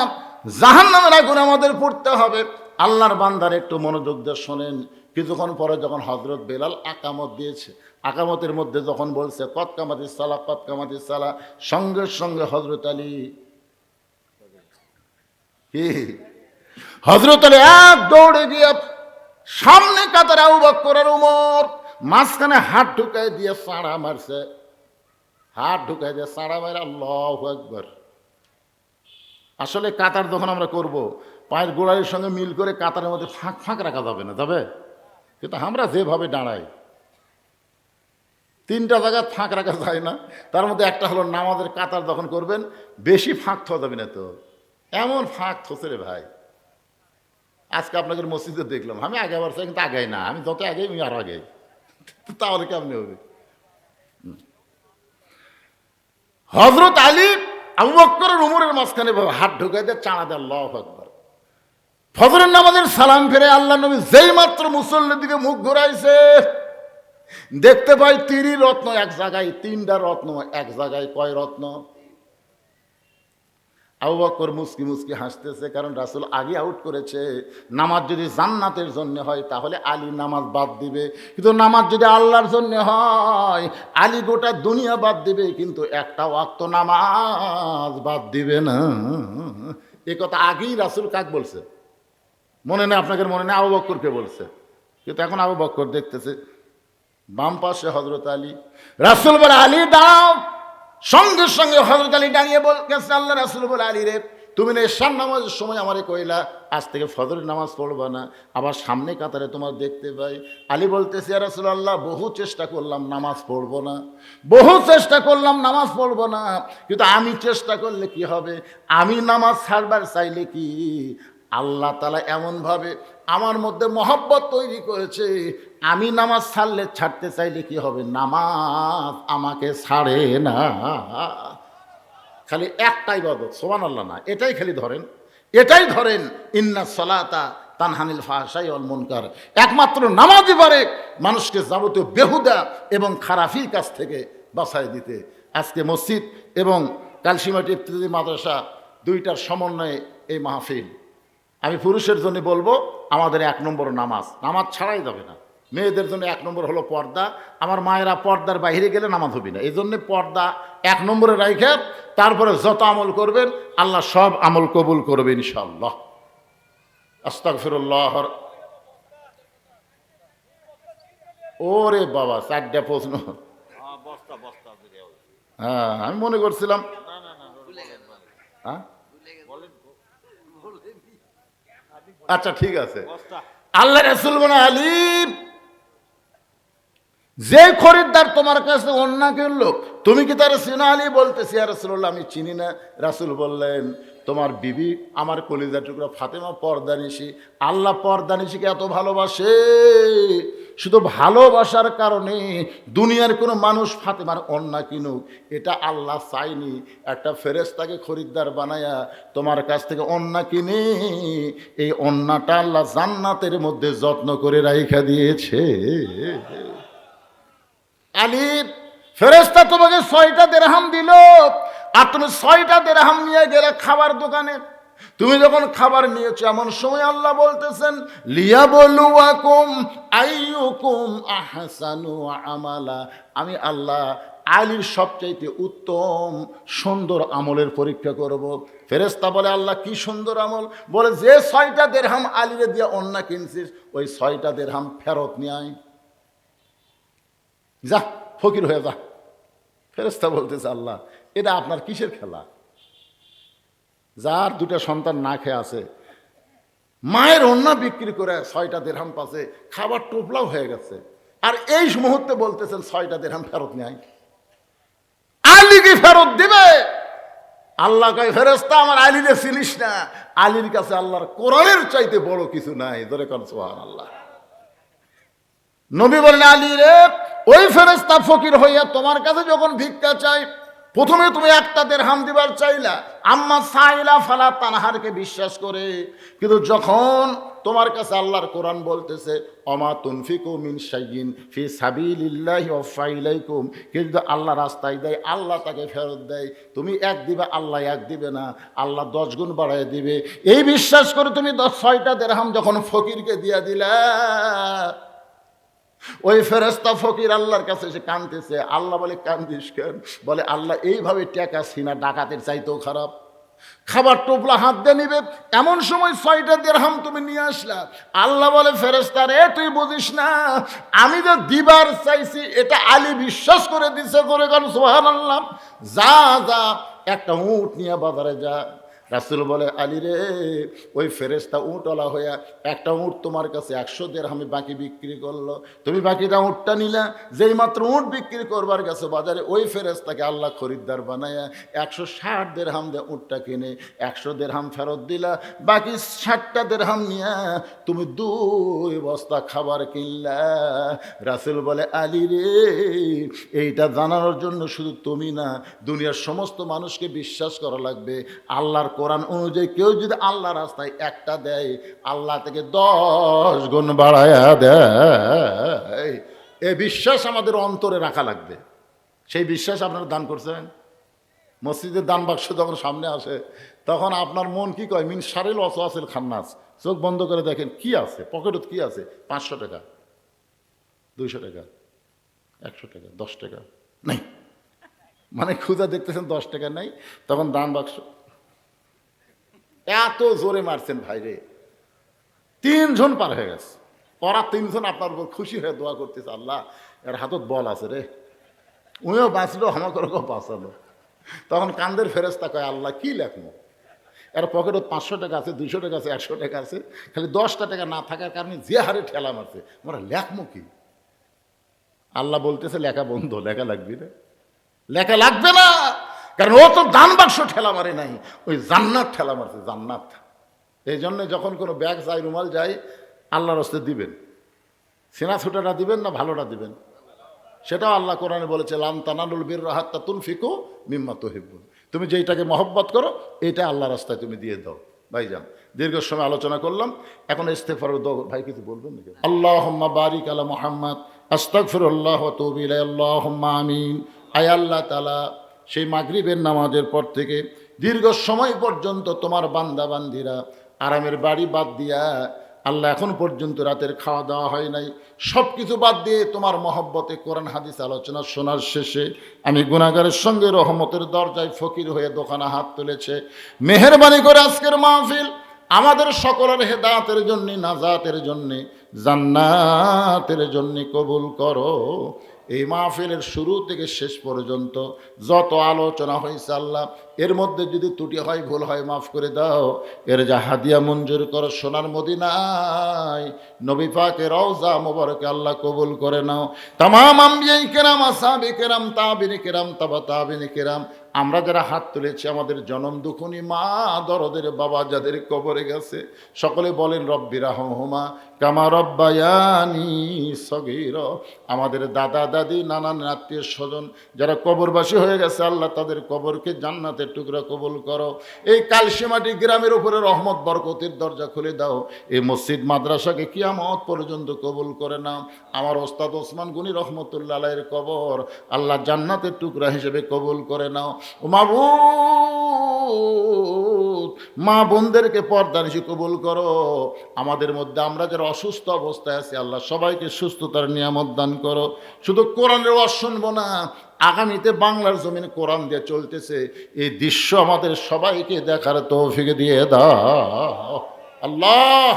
জাহান্নামের আগুন আমাদের পড়তে হবে। আল্লাহর বান্দার একটু মনোযোগ দিয়ে শোনেন। কিছুক্ষণ পরে যখন হযরত বেলাল আকামত দিয়েছে, আকামতের মধ্যে যখন বলছে কদ কামাতিস সালাহ, কদ কামাতিস সালাহ, সঙ্গে সঙ্গে হযরত আলী কি হযরত আলী এক দৌড়ে গিয়ে সামনে কাতারে আবু বকর আর উমর, মাঝখানে হাত ঢুকাই দিয়ে সাড়া মারছে, হাত ঢুকাই দিয়ে সাড়া মারে আল্লাহু আকবার। আসলে কাতার যখন আমরা করব, পায়ের গোড়ালির সঙ্গে মিল করে কাতারের মধ্যে ফাঁক ফাঁক রাখা যাবে না, যাবে? কিন্তু আমরা যেভাবে দাঁড়াই 3টা জায়গা ফাঁক রাখা যায় না। তার মধ্যে একটা হলো নামাজের কাতার যখন করবেন বেশি ফাঁক থোয়া যাবে না, তো এমন ফাঁক থোছে রে ভাই। আজকে আপনাদের মসজিদে দেখলাম, আমি আগে আবার চাই কিন্তু আগাই না, আমি যত আগে আমি আর আগে, তাহলে কেমনি হবে? হযরত আলী আবু বকর আর উমরের মাঝখানে হাত ঢুকাই দিয়ে চাঁড়া দেয় আল্লাহু আকবার। ফজরের নামাজের সালাম ফিরে আল্লাহ নবী যেই মাত্র মুসল্লির দিকে মুখ ঘুরাইছে, দেখতে পাই 3 রত্ন এক জায়গায়, 3টা রত্ন এক জায়গায়। কয় রত্ন? আবু বকর মুস্কি মুস্কি হাসতেছে, কারণ রাসূল আগে আউট করেছে, নামাজ যদি জান্নাতের জন্য হয় তাহলে আলী নামাজ বাদ দিবে, কিন্তু নামাজ যদি আল্লাহর জন্য হয় আলী গোটা দুনিয়া বাদ দিবে, কিন্তু একটা ওয়াক্ত নামাজ বাদ দিবে না। এ কথা আগেই রাসূল কাক বলছে মনে নেই? আপনাদের মনে নেই? আবু বকরকে বলছে। কিন্তু এখন আবু বকর দেখতেছে বাম পাশে হযরত আলী, রাসূল বলে আলী দাঁড়াও। সঙ্গে সঙ্গে হযরত আলী দাঁড়িয়ে বলতেছে, আল্লাহ রাসূল বলে আলী রে, তুমি না এশার নামাজের সময় আমারে কইলা আজ থেকে ফজরের নামাজ পড়বা না, আবার সামনে কাতারে তোমার দেখতে পাই। আলী বলতেছে, ইয়া রাসূলুল্লাহ বহু চেষ্টা করলাম নামাজ পড়বো না, বহু চেষ্টা করলাম নামাজ পড়বো না, কিন্তু আমি চেষ্টা করলে কি হবে? আমি নামাজ ছাড়বার চাইলে কি আল্লাহ তাআলা এমনভাবে আমার মধ্যে মহব্বত তৈরি করেছে, আমি নামাজ ছাড়তে চাইলে কি হবে? নামাজ আমাকে ছাড়ে না। খালি একটাই ইবাদত, সুবহানাল্লাহ না, এটাই খালি ধরেন, এটাই ধরেন, ইন্না সলাতা তানহানিল ফাহশাই ওয়াল মুনকার। একমাত্র নামাজই পারে মানুষকে যাবতীয় বেহুদা এবং খারাফির কাছ থেকে বাঁচাই দিতে। আজকে মসজিদ এবং কালসিমাটি ইফতেদায়ী মাদ্রাসা 2টার সমন্বয়ে এই মাহফিল। আমি পুরুষের জন্য বলবো, আমাদের 1 নম্বর নামাজ, নামাজ ছাড়াই যাবে না। মেয়েদের জন্য 1 নম্বর হলো পর্দা। আমার মায়েরা পর্দার বাইরে গেলে নামাজ হবে না, এই জন্যে পর্দা 1 নম্বরে রাখে, তারপরে যত আমল করবেন আল্লাহ সব আমল কবুল করবে ইনশাআল্লাহ। আস্তাগফিরুল্লাহ। ওরে বাবা, 4টা প্রশ্ন। হ্যাঁ, আমি মনে করছিলাম। হ্যাঁ, আচ্ছা ঠিক আছে। আল্লাহ রাসূল বলে আলী, যে খরিদ্দার তোমার কাছে অন্য কিনলো তুমি কি তার চিনো? আলী বলতেছি, ইয়া রাসূলুল্লাহ আমি চিনি না। রাসূল বললেন, তোমার বিবি আমার কলিজার টুকরা ফাতেমা পর্দানিশী। আল্লাহ পর্দানিশীকে এত ভালোবাসে, শুধু ভালোবাসার কারণে দুনিয়ার কোনো মানুষ ফাতেমার অন্না কিনুক এটা আল্লাহ চাইনি। একটা ফেরেশতাকে খরিদ্দার বানায়া তোমার কাছ থেকে অন্না কিনে এই অন্নাটা আল্লাহ জান্নাতের মধ্যে যত্ন করে রাইখা দিয়েছে। আলী, ফেরেশতা তোমাকে 6টা দিরহাম দিল, আর তুমি 6টা দিরহাম নিয়ে গেলে খাবার দোকানে, তুমি যখন খাবার নিয়েছো এমন সময় আল্লাহ বলতেছেন লিয়াবলুয়াকুম আইয়ুকুম আহসানু আমালা, আমি আল্লাহ আলীর সবচাইতে উত্তম সুন্দর আমলের পরীক্ষা করব। ফেরেশতা বলে আল্লাহ কি সুন্দর আমল? বলে যে 6টা দিরহাম আলীরে দিয়ে অন্য কিনছিস ওই 6টা দিরহাম ফেরত নিয়ে আয়, যা ফকির হয়ে যা। ফেরেশতা বলতেছে আল্লাহ এটা আপনার কিসের খেলা? যার 2টা সন্তান না খেয়ে আছে, মায়ের অন্না বিক্রি করে 6টা দিরহাম পাচ্ছে, খাবার টোপলাও হয়ে গেছে, আর এই মুহূর্তে বলতেছেন 6টা দিরহাম ফেরত নেয়, আলী কি ফেরত দিবে? আল্লাহ কয় ফেরেশতা আমার আলীরে চিনিস না, আলীর কাছে আল্লাহর কোরআনের চাইতে বড় কিছু নাই। ধরে কোন সুবহানাল্লাহ। নবী বলেন আলী রে, ওই ফেরেশতা ফকির হইয়া তোমার কাছে যখন ভিক্ষা চাই, প্রথমে তুমি 1টা দিরহাম দিবার চাইলা, আম্মা সাইলা ফালা তানহারকে বিশ্বাস করে, কিন্তু যখন তোমার কাছে আল্লাহর কোরআন বলতেছে অমা তুনফিকু মিন শাইইন ফি সাবিলিল্লাহি ওয়াফা ইলাইকুম, কিন্তু আল্লাহ রাস্তায় দেয় আল্লাহ তাকে ফেরত দেয়, তুমি 1 দিবে আল্লাহ 1 দিবে না, আল্লাহ 10 গুণ বাড়ায় দিবে, এই বিশ্বাস করে তুমি 6টা দিরহাম যখন ফকিরকে দিয়া দিলা, ওই ফেরেশতা ফকির আল্লাহর কাছে এসে কাঁদতেছে। আল্লাহ বলে কান্দিস কেন? বলে আল্লাহ এইভাবে টাকা সিনা ডাকাতের চাইতেও খারাপ, খাবার টোপলা হাত দিয়ে নিবে, এমন সময় 6টা দিরহাম তুমি নিয়ে আসলা। আল্লাহ বলে ফেরেশতা রে তুই বুঝিস না, আমি যে দিবার চাইছি এটা আলী বিশ্বাস করে দিছে, করে কারণ সুবহানাল্লাহ, যা যা একটা উট নিয়ে বাজারে যা। রাসূল বলে আলী রে, ওই ফেরেশতা উটওয়ালা হইয়া একটা উট তোমার কাছে 100 দিরহামে বাকি বিক্রি করলো, তুমি বাকিটা উটটা নিলা, যেই মাত্র উট বিক্রি করবার কাছে বাজারে, ওই ফেরেশতাকে আল্লাহ খরিদ্দার বানায়া 160 দিরহাম দিয়ে উটটা কিনে 100 দিরহাম ফেরত দিলা, বাকি 60টা দিরহাম নিয়ে তুমি 2 বস্তা খাবার কিনলা। রাসূল বলে আলী রে, এইটা জানানোর জন্য শুধু তুমি না দুনিয়ার সমস্ত মানুষকে বিশ্বাস করা লাগবে, আল্লাহর কোরআন অনুযায়ী কেউ যদি আল্লাহ রাস্তায় 1টা দেয় আল্লাহ থেকে 10 গুণ বাড়ায়া দেয়। এই বিশ্বাস আমাদের অন্তরে রাখা লাগবে। সেই বিশ্বাস আপনারা দান করছেন। মসজিদের দান বাক্স যখন সামনে আসে তখন আপনার মন কি কয়? মিন শারিল ওয়াসওয়াসিল খান্নাস, চোখ বন্ধ করে দেখেন কি আছে পকেটত, কি আছে? 500 টাকা, 200 টাকা, 100 টাকা, 10 টাকা নেই, মানে খুঁজা দেখতেছেন 10 টাকা নেই, তখন দান বাক্স এত জোরে মারছেন ভাইরে, 3 জন পার হয়ে গেছে, ওরা 3 জন আপনার উপর খুশি হয়ে দোয়া করতেছে আল্লাহ এর হাতত বল আছে রে, উনিও বাঁচলো আমাকেও বাঁচালো। তখন কান্দের ফেরেশতা কয় আল্লাহ কি লেখমো, এর পকেটত 500 টাকা আছে, 200 টাকা আছে, 100 টাকা আছে, খালি 10টা টাকা না থাকার কারণে যে হারে ঠেলা মারছে, আমরা লেখমো কি? আল্লাহ বলতেছে লেখা বন্ধ, লেখা লাগবে না, লেখা লাগবে না, কারণ ও তো দান বাক্স ঠেলা মারে নাই, ওই জান্নাত ঠেলা মারছে, জান্নাত। এই জন্য যখন কোনো ব্যাগ যায়, রুমাল যায়, আল্লাহর রাস্তায় দিবেন, সিনা ছুটাটা দিবেন না ভালোটা দিবেন, সেটাও আল্লাহ কোরআনে বলেছে লান তানালুল বিররা হাত্তা তুনফিকু মিম্মা তুহিব্বুন, তুমি যেইটাকে মহব্বত করো এইটা আল্লাহ রাস্তায় তুমি দিয়ে দাও। ভাইজান দীর্ঘ সময় আলোচনা করলাম, এখন ইস্তেগফার দোয়া। ভাই কিছু বলবেন নাকি? আল্লাহুম্মা বারিক আলা মুহাম্মাদ, আস্তাগফিরুল্লাহ ওয়া আতুবু ইলাইহি, আল্লাহুম্মা আমিন। আয় আল্লাহ তাআলা, সেই মাগরিবের নামাজের পর থেকে দীর্ঘ সময় পর্যন্ত তোমার বান্দা বান্দিরা আরামের বাড়ি বাদ দিয়া আল্লাহ এখন পর্যন্ত রাতের খাওয়া দাওয়া হয় নাই, সব কিছু বাদ দিয়ে তোমার মহব্বতে কোরআন হাদিস আলোচনা শোনার শেষে আমি গুনাহগারের সঙ্গে রহমতের দরজায় ফকির হয়ে দোকানে হাত তুলেছে। মেহেরবানি করে আজকের মাহফিল আমাদের সকলের হেদায়েতের জন্য, নাজাতের জন্য, জান্নাতের জন্য কবুল করো। এই মাহফিলের শুরু থেকে শেষ পর্যন্ত যত আলোচনা হয়েছে আল্লাহ, এর মধ্যে যদি ত্রুটি হয়, ভুল হয়, মাফ করে দাও। এর যা হাদিয়া মঞ্জুর করো সোনার মদিনায় নবী পাকের রওজা মোবারকে আল্লাহ কবুল করে নাও। তামাম আম্বিয়ায়ে কেরাম, আসহাবে কেরাম, তাবিঈন কেরাম, তাবা তাবিঈন কেরাম, আমরা যারা হাত তুলেছি আমাদের জনম দুঃখনী মা দরদের বাবা যাদের কবরে গেছে, সকলে বলেন রব্বি রাহমহুমা কামা রব্বায়ানি সগীরা। আমাদের দাদা দাদি, নানান আত্মীয় স্বজন যারা কবরবাসী হয়ে গেছে আল্লাহ তাদের কবরকে জান্নাতের টুকরা কবুল করো। এই কালসিমাটি গ্রামের উপরে রহমত বরকতের দরজা খুলে দাও। এই মসজিদ মাদ্রাসাকে কিয়ামত পর্যন্ত কবুল করে নাও। আমার ওস্তাদ ওসমান গনি রহমতুল্লাহ আলাইহির কবর আল্লাহ জান্নাতের টুকরা হিসেবে কবুল করে নাও। ও মাবুদ, মা বোনদেরকে পর্দানিশি কবুল করো। আমাদের মধ্যে আমরা যারা অসুস্থ অবস্থায় আছি আল্লাহ সবাইকে সুস্থতার নিয়ামত দান করো। শুধু কোরআনের ওয়াজ শুনবো না, আগামীতে বাংলার জমিনে কোরআন দিয়ে চলতেছে এই দৃশ্য আমাদের সবাইকে দেখার তৌফিক দিয়ে দাও আল্লাহ।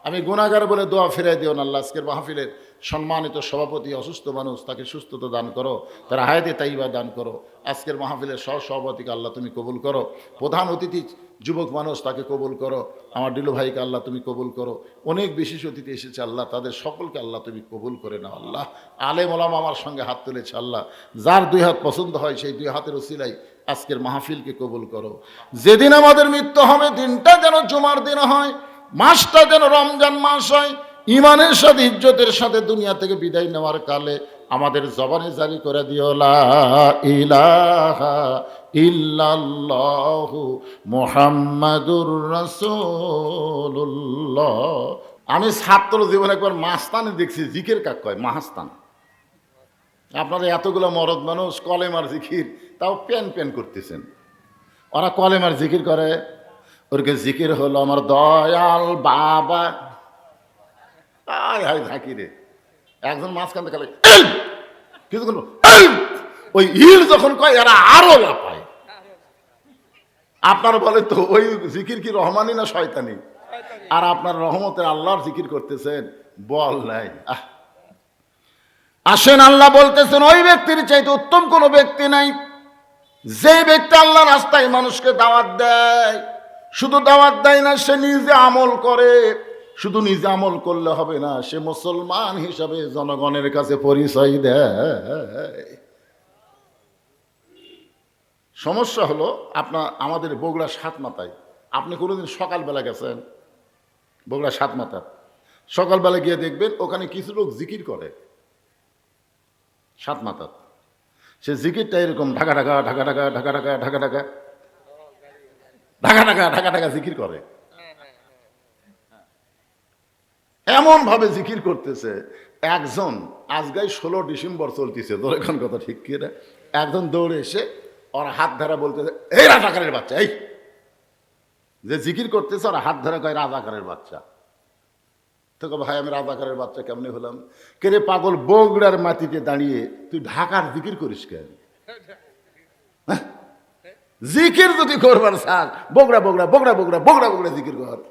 আমি গুনাহগার বলে দোয়া ফিরাই দিও না আল্লাহ। আজকের মাহফিলের সম্মানিত সভাপতি অসুস্থ মানুষ, তাকে সুস্থতা দান করো, তার হায়াতে তাইবা দান করো। আজকের মাহফিলের সহসভাপতিকে আল্লাহ তুমি কবুল করো। প্রধান অতিথি যুবক মানুষ, তাকে কবুল করো। আমার ডিলু ভাইকে আল্লাহ তুমি কবুল করো। অনেক বিশেষ অতিথি এসেছে আল্লাহ, তাদের সকলকে আল্লাহ তুমি কবুল করে নাও আল্লাহ। আলেম ওলামা আমার সঙ্গে হাত তুলেছে আল্লাহ, যার দুই হাত পছন্দ হয় সেই দুই হাতের উসিলাই আজকের মাহফিলকে কবুল করো। যেদিন আমাদের মৃত্যু হবে দিনটা যেন জুমার দিন হয়, মাসটা যেন রমজান মাস হয়, ইমানের সাথে ইজ্জতের সাথে দুনিয়া থেকে বিদায় নেওয়ার কালে আমাদের জবানে জারি করে দিও লা ইলাহা ইল্লাল্লাহু মুহাম্মাদুর রাসূলুল্লাহ। আমি ছাত্র জীবনে একবার মাস্তানে দেখছি জিকির কাক কয় মাহাস্তান। আপনারা এতগুলো মরদ মানুষ কলেমার জিকির, তাও প্যান প্যান করতেছেন। ওরা কলেমার জিকির করে, ওরকে জিকির হলো আমার দয়াল বাবা। আয় হায় ঝাঁকিরে একজন মাঝখান থেকে কিছু ওই ইল যখন কয় এরা আরো লাপায়। আপনার বলে তো ওই জিকির কি রহমানি না শয়তানি? আর আপনার রহমতের আল্লাহর জিকির করতেছেন, বল নাই। আসেন আল্লাহ বলতেছেন ওই ব্যক্তির চাইতে উত্তম কোনো ব্যক্তি নাই, যে ব্যক্তি আল্লাহ রাস্তায় মানুষকে দাওয়াত দেয়। শুধু দাওয়াত দেয় না, সে নিজে আমল করে। শুধু নিজে আমল করলে হবে না, সে মুসলমান হিসাবে জনগণের কাছে পরিচয় দেয়। সমস্যা হলো আমাদের বগুড়া সাতমাথায়, আপনি কোনোদিন সকালবেলা গেছেন বগুড়া সাতমাথা? সকালবেলা গিয়ে দেখবেন ওখানে কিছু লোক জিকির করে সাতমাথা। সে জিকিরটা এরকম ঢাকা ঢাকা ঢাকা ঢাকা ঢাকা ঢাকা ঢাকা ঢাকা ঢাকা ঢাকা ঢাকা ঢাকা জিকির করে। এমন ভাবে জিকির করতেছে, একজন আজগাই 16 ডিসেম্বর চলতেছে, তোর এখন কথা ঠিক কি রে, একজন দৌড়ে এসে ওর হাত ধরা বলতেছে, এই রাজাকারের বাচ্চা, এই যে জিকির করতেছে ওর হাত ধরা কয় রাজাকারের বাচ্চা। তো ভাই আমি রাজাকারের বাচ্চা কেমনে হলাম? কে রে পাগল, বগুড়ার মাটিতে দাঁড়িয়ে তুই ঢাকার জিকির করিস কেন? জিকির যদি করবার স্যার বগুড়া বগুড়া বগুড়া বগুড়া বগুড়া বগুড়া জিকির কর।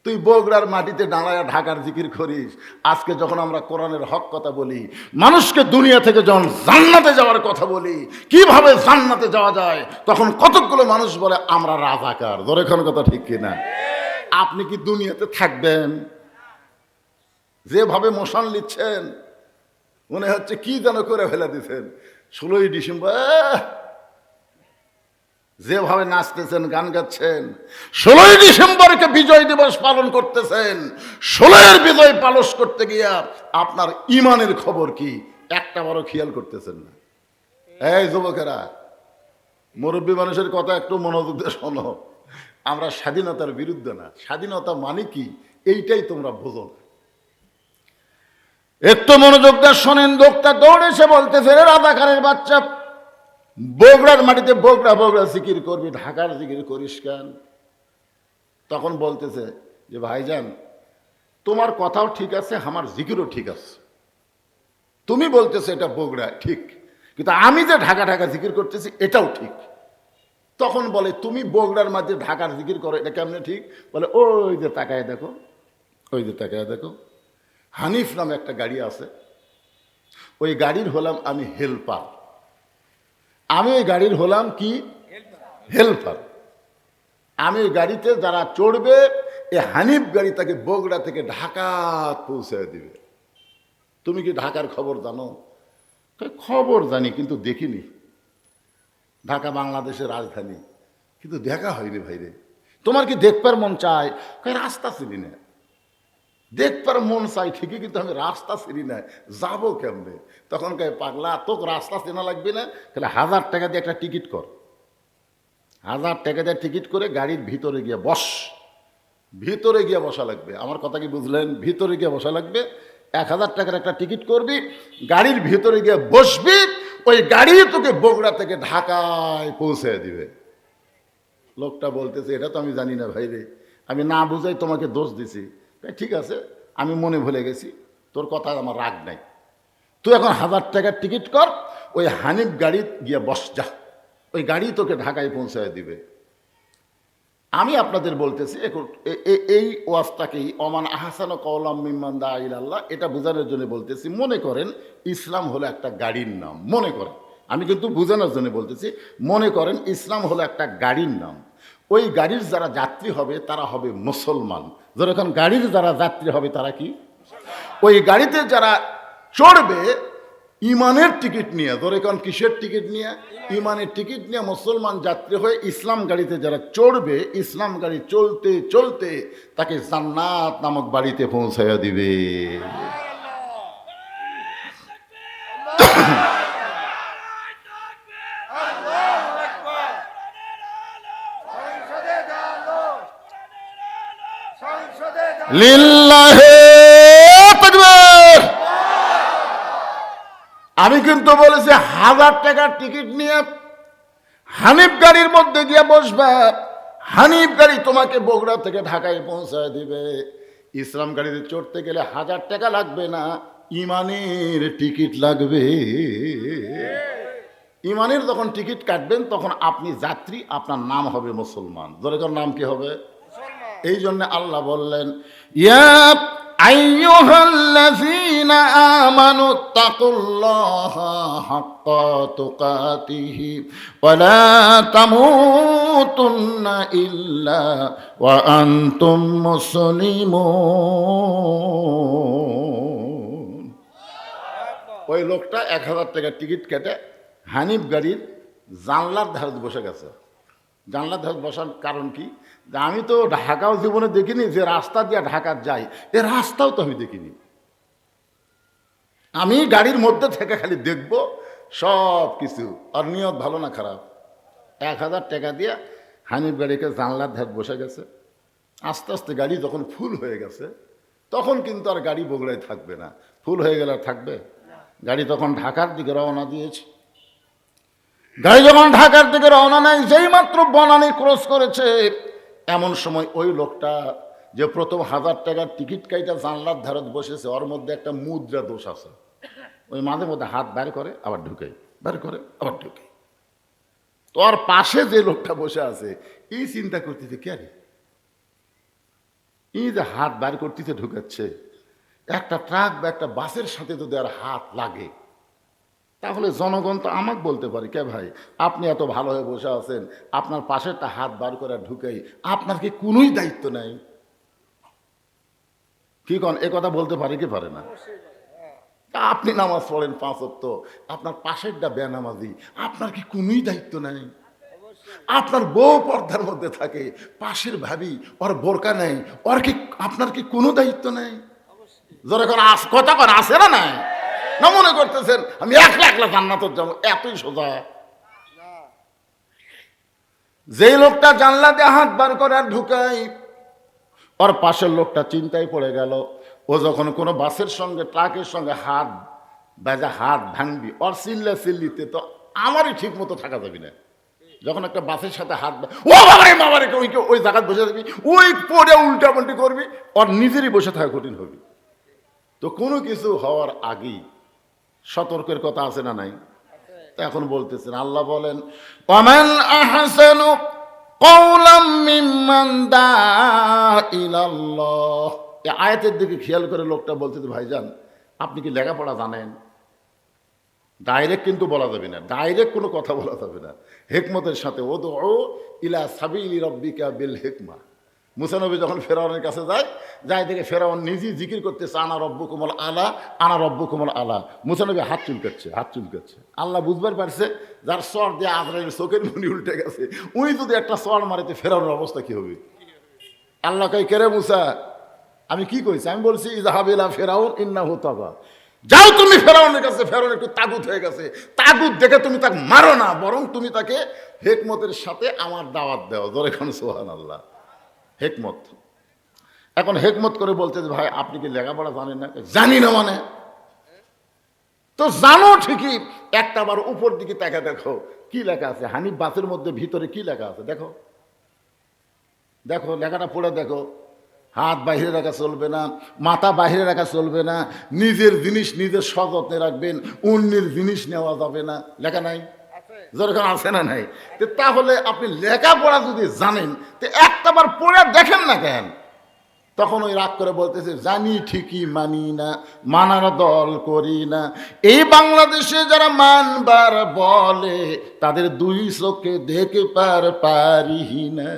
তুই বগুড়ার মাটিতে দাঁড়ায় ঢাকার জিকির করিস। আজকে যখন আমরা কোরআনের হক কথা বলি, মানুষকে দুনিয়া থেকে যখন জান্নাতে যাওয়ার কথা বলি, কিভাবে জান্নাতে যাওয়া যায়, তখন কতগুলো মানুষ বলে আমরা রাজাকার। ধরে এখন কথা ঠিক কিনা? আপনি কি দুনিয়াতে থাকবেন? যেভাবে মোশন নিচ্ছেন মনে হচ্ছে কি যেন করে ফেলে দিচ্ছেন। 16ই ডিসেম্বর যেভাবে নাচতেছেন, গান গাচ্ছেন, 16ই ডিসেম্বরকে বিজয় দিবস পালন করতেছেন। 16এর বিজয় পালন করতে গিয়া আপনার ইমানের খবর কি একটা বড় খেয়াল করতেছেন না। এই যুবকেরা, মুরব্বী মানুষের কথা একটু মনোযোগ দিয়ে শোনো। আমরা স্বাধীনতার বিরুদ্ধে না, স্বাধীনতা মানে কি এইটাই তোমরা বোঝো না। একটু মনোযোগ দিয়ে শোনেন। লোকটা দৌড়ে এসে বলতেছে, রে রাজাকারের বাচ্চা, বগুড়ার মাটিতে বগুড়া বগুড়া জিকির করবি, ঢাকার জিকির করিস কেন? তখন বলতেছে যে ভাইজান তোমার কথাও ঠিক আছে, আমার জিকিরও ঠিক আছে। তুমি বলতেছো এটা বগুড়া ঠিক, কিন্তু আমি যে ঢাকা ঢাকা জিকির করতেছি এটাও ঠিক। তখন বলে তুমি বগুড়ার মাঝে ঢাকার জিকির করো, এটা কেমনে ঠিক? বলে ওই যে তাকায় দেখো, ওই যে তাকায় দেখো, হানিফ নামে একটা গাড়ি আছে, ওই গাড়ির হলাম আমি হেল্পার। আমি ওই গাড়ির হলাম কি? হেল্পার। আমি ওই গাড়িতে যারা চড়বে, এই হানিফ গাড়ি তাকে বগুড়া থেকে ঢাকা পৌঁছে দিবে। তুমি কি ঢাকার খবর জানো? খবর জানি কিন্তু দেখিনি। ঢাকা বাংলাদেশের রাজধানী, কিন্তু দেখা হয়নি ভাইরে। তোমার কি দেখবার মন চায়? রাস্তা চিনি না। দেখবার মন চাই ঠিকই, কিন্তু আমি রাস্তা চিনি না, যাবো কেমনে? তখন কয় পাগলা, তোকে রাস্তা চেনা লাগবে না, তাহলে 1000 টাকা দিয়ে একটা টিকিট কর। 1000 টাকা দিয়ে টিকিট করে গাড়ির ভিতরে গিয়ে বস। ভিতরে গিয়ে বসা লাগবে। আমার কথা কি বুঝলেন? ভিতরে গিয়ে বসা লাগবে। 1000 টাকার একটা টিকিট করবি, গাড়ির ভিতরে গিয়ে বসবি, ওই গাড়ি তোকে বগুড়া থেকে ঢাকায় পৌঁছে দিবে। লোকটা বলতেছে, এটা তো আমি জানি না ভাই রে, আমি না বুঝাই তোমাকে দোষ দিছি। ঠিক আছে, আমি মনে ভুলে গেছি, তোর কথা আমার রাগ নাই, তুই এখন 1000 টাকার টিকিট কর, ওই হানিফ গাড়ি গিয়ে বস যা, ওই গাড়ি তোকে ঢাকায় পৌঁছায় দিবে। আমি আপনাদের বলতেছি এই ওয়াজটাকেই অমান আহসান কওলাম মিম্মান দা ইলাল্লাহ, এটা বোঝানোর জন্য বলতেছি। মনে করেন ইসলাম হলো একটা গাড়ির নাম, মনে করেন, আমি কিন্তু বোঝানোর জন্য বলতেছি, মনে করেন ইসলাম হলো একটা গাড়ির নাম। ওই গাড়ির যারা যাত্রী হবে তারা হবে মুসলমান। যখন গাড়ির যারা যাত্রী হবে তারা কি? ওই গাড়িতে যারা চড়বে ইমানের টিকিট নিয়ে, ধরে কোন কিসের টিকিট নিয়ে? ইমানের টিকিট নিয়ে মুসলমান যাত্রী হয়ে ইসলাম গাড়িতে যারা চড়বে, ইসলাম গাড়ি চলতে চলতে তাকে জান্নাত নামক বাড়িতে পৌঁছাইয়া দিবে। লিল্লাহে তাকবীর। আমি কিন্তু বলেছি 1000 টাকার টিকিট নিয়ে হানিফ গাড়ির মধ্যে গিয়ে বসবে, হানিফ গাড়ি তোমাকে বগুড়া থেকে ঢাকায় পৌঁছায় দিবে। ইসলাম গাড়িতে চড়তে গেলে 1000 টাকা লাগবে না, ইমানের টিকিট লাগবে। ইমানের যখন টিকিট কাটবেন তখন আপনি যাত্রী, আপনার নাম হবে মুসলমান। যখন নাম কি হবে? এই জন্য আল্লাহ বললেন, ইয়া আইয়ুহাল্লাযীনা আমানু তাকুল্লাহা হাক্কা তুকাতিহি ওয়া লা তামুতুন্না ইল্লা ওয়া আনতুম মুসলিমুন। ওই লোকটা 1000 টাকার টিকিট কেটে হানিফ গাড়ির জানলার ধারে বসে গেছে। জানলার ধারে বসার কারণ কি? যে আমি তো ঢাকাও জীবনে দেখিনি, যে রাস্তা দিয়ে ঢাকা যাই এ রাস্তাও তো আমি দেখিনি। আমি গাড়ির মধ্যে থেকে খালি দেখব সব কিছু। আর নিয়ত ভালো না খারাপ? 1000 টাকা দিয়ে হানিফ গাড়িকে জানলার ধারে বসে গেছে। আস্তে আস্তে গাড়ি যখন ফুল হয়ে গেছে তখন কিন্তু আর গাড়ি বগুড়ায় থাকবে না। ফুল হয়ে গেলে আর থাকবে? গাড়ি তখন ঢাকার দিকে রওনা দিয়েছে। গাড়ি যখন ঢাকার দিকে রওনা নেয়, যেই মাত্র বনানী ক্রস করেছে, এমন সময় ওই লোকটা যে প্রথম 1000 টাকার টিকিট কাইটা জানলার ধারত বসেছে, ওর মধ্যে একটা মুদ্রা দোষ আছে। ওই মাঝে মধ্যে হাত বের করে আবার ঢুকে, বের করে আবার ঢুকে। তো ওর পাশে যে লোকটা বসে আছে এই চিন্তা করতেছে, কে রে এই যে হাত বের করতেছে ঢুকাচ্ছে, একটা ট্রাক বা একটা বাসের সাথে যদি আর হাত লাগে তাহলে জনগণ তো আমাকে বলতে পারে, কে ভাই আপনি এত ভালো হয়ে বসে আছেন, আপনার পাশেরটা হাত বার করে ঢুকাই, আপনার কি কোনোই দায়িত্ব নাই? কি কন, এ কথা বলতে পারে কি পারে না? আপনি নামাজ পড়েন 5 ওয়াক্ত, আপনার পাশেরটা বেনামাজি, আপনার কি কোনোই দায়িত্ব নাই? আপনার বউ পর্দার মধ্যে থাকে, পাশের ভাবি ওর বোরকা নেই, ওর কি আপনার কি কোনো দায়িত্ব নেই? যারা এখন কথা কর আসে না নাই না, মনে করতেছেন আমি একলা একলা জান্নাতে যাবো, এতই সোজা? যেই লোকটা জানলা দিয়ে হাত বার করে আর ঢুকাই, ওর পাশের লোকটা চিন্তায় পড়ে গেল। ও যখন কোনো বাসের সঙ্গে ট্রাকের সঙ্গে হাত বাজা হাত ভাঙবি, ওর চিল্লিতে তো আমারই ঠিক মতো থাকা যাবি না। যখন একটা বাসের সাথে হাত ও বাবারে বাবারে ওই জায়গায় বসে থাকবি, ওই পরে উল্টা পাল্টি করবি, ওর নিজেরই বসে থাকা কঠিন হবে। তো কোনো কিছু হওয়ার আগেই সতর্কের কথা আছে না নাই? এখন বলতেছেন, আল্লাহ বলেন, ওয়ামান আহসানু কওলাম মিম্মান দা ইলাল্লাহ। এই আয়াতের দিকে খেয়াল করে লোকটা বলতেছে, ভাইজান আপনি কি লেখাপড়া জানেন? ডাইরেক্ট কিন্তু বলা যাবে না, ডাইরেক্ট কোনো কথা বলা যাবে না, হিকমতের সাথে। উদউ ইলা সাবিলি রাব্বিকা বিল হিকমা। মুসা নবী যখন ফেরাউনের কাছে যায় দেখে ফেরাউন নিজেই জিকির করতেছে, আনা রব্বুকুমুল আলা, আনা রব্বুকুমুল আলা। মুসা নবী হাত চুলকাচ্ছে। আল্লাহ বুঝবার পারছে যার সর দিয়ে আজরাইলের চোখের মনি উল্টে গেছে, উনি যদি একটা সর মারিতে ফেরাউনের অবস্থা কি হবে? আল্লাহ কই, কেরে মুসা আমি কি কইছি? আমি বলছি ইযহাব ইলা ফিরাউন ইন্নাহু তাগা, যাও তুমি ফেরাউনের কাছে, ফেরাউন একটু তাগুত হয়ে গেছে, তাগুত দেখে তুমি তাকে মারো না, বরং তুমি তাকে হিকমতের সাথে আমার দাওয়াত দাও। জোরে খান সুবহানাল্লাহ। হিকমত। এখন হিকমত করে বলতে, ভাই আপনি কি লেখাপড়া জানেন না? জানি না মানে? তো জানো ঠিকই, একটা বার উপর দিকে তাকে দেখো কি লেখা আছে, হানিফ বাসের মধ্যে ভিতরে কি লেখা আছে দেখো। দেখো লেখাটা পড়ে দেখো, হাত বাইরে রাখা চলবে না, মাথা বাইরে রাখা চলবে না, নিজের জিনিস নিজের সযত্নে রাখবেন, অন্যের জিনিস নেওয়া যাবে না, লেখা নাই? যেরকম আছে না নাই? তাহলে আপনি লেখাপড়া যদি জানেন তো একটাবার পড়ে দেখেন না কেন? তখন ওই রাগ করে বলতেছে জানি ঠিকই মানি না, মানার দল করি না। এই বাংলাদেশে যারা মানবার বলে তাদের দুই চোখে দেখে পারি না।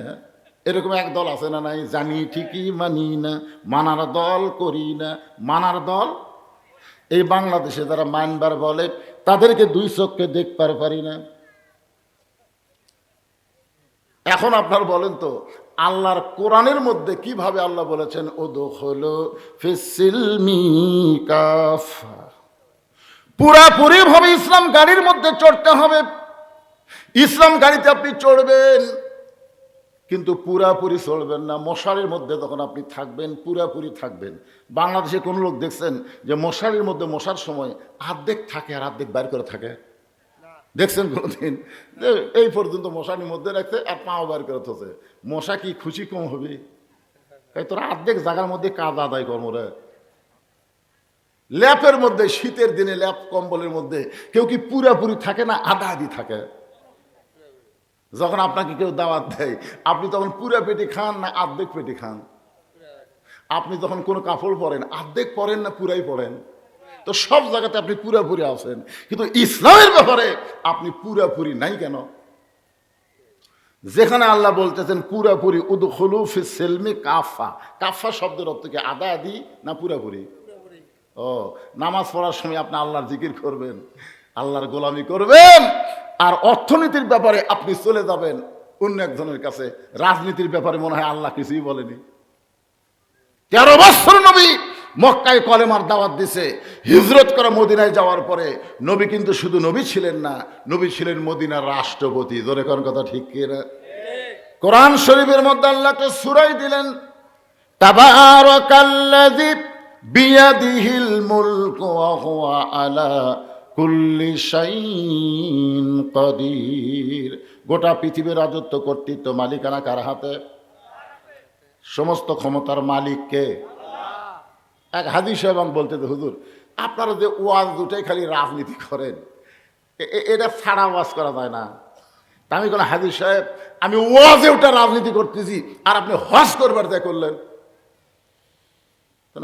এরকম এক দল আছে না নাই? জানি ঠিকই মানি না, মানার দল করি না। মানার দল এই বাংলাদেশে যারা মানবার বলে তাদেরকে দুই চোখে দেখবার পারি না। এখন আপনার বলেন তো, আল্লাহর কোরআনের মধ্যে কিভাবে আল্লাহ বলেছেন উদখুলু ফিস-সিলমি কাফা, পুরাপুরি ভাবে ইসলাম গাড়ির মধ্যে চড়তে হবে। ইসলাম গাড়িতে আপনি চড়বেন কিন্তু পুরাপুরি চলবেন না। মশারির মধ্যে যখন আপনি থাকবেন পুরাপুরি থাকবেন। বাংলাদেশে কোন লোক দেখছেন যে মশারির মধ্যে মশার সময় অর্ধেক থাকে আর অর্ধেক বাইর করে থাকে? দেখছেন কোনোদিন? যে এই পর্যন্ত মশারির মধ্যে রাখছে আর পাও বার করে থাকছে, মশা কি খুশি কম হবে? তাই তোরা অর্ধেক জায়গার মধ্যে কাজ আদায় কর্মরে। ল্যাপের মধ্যে শীতের দিনে ল্যাপ কম্বলের মধ্যে কেউ কি পুরাপুরি থাকে না আধা আধি থাকে? যখন আপনাকে কেউ দাওয়াত দেয় আপনি তখন পুরা পেটে খান না অর্ধেক পেটে খান? আপনি যখন কোনো কাপড় পরেন অর্ধেক পরেন না পুরাই পরেন? তো সব জায়গাতে আপনি পুরাপুরি আছেন, কিন্তু ইসলামের ব্যাপারে আপনি পুরাপুরি নাই কেন? যেখানে আল্লাহ বলতেছেন পুরাপুরি উদখুলু ফিস-সিলমি কাফা, কাফা শব্দের অর্থ কি আধা আধি না পুরাপুরি? ও, নামাজ পড়ার সময় আপনি আল্লাহর জিকির করবেন, আল্লাহর গোলামি করবেন, আর অর্থনীতির ব্যাপারে আপনি চলে যাবেন অন্য একজনের কাছে। রাজনীতির ব্যাপারে মনে হয় আল্লাহ কিছুই বলেনি। 13 বছর নবী মক্কায় কলেমার দাওয়াত দিছে, হিজরত করে মদিনায় যাওয়ার পরে নবী কিন্তু শুধু নবী ছিলেন না, নবী ছিলেন মদিনার রাষ্ট্রপতি। জোরে কোন কথা ঠিক কিনা? কোরআন শরীফের মধ্যে আল্লাহকে সূরাই দিলেন তাবারাকাল্লাযী বিয়াদিহিল মুলকু ওয়া হুয়া আলা কুল্লি শাইইন কাদির। গোটা পৃথিবীর রাজত্ব কর্তৃত্ব মালিকানা কার হাতে? সমস্ত ক্ষমতার মালিক কে? এক হাদিস এবং বলতে হুজুর আপনারা যে ওয়াজ দুটাই খালি রাজনীতি করেন, এটা ছাড়া ওয়াজ করা যায় না। তা আমি কোনো হাদিস সাহেব আমি ওয়াজে ওটা রাজনীতি করতেছি আর আপনি হজ করবার যা করলেন।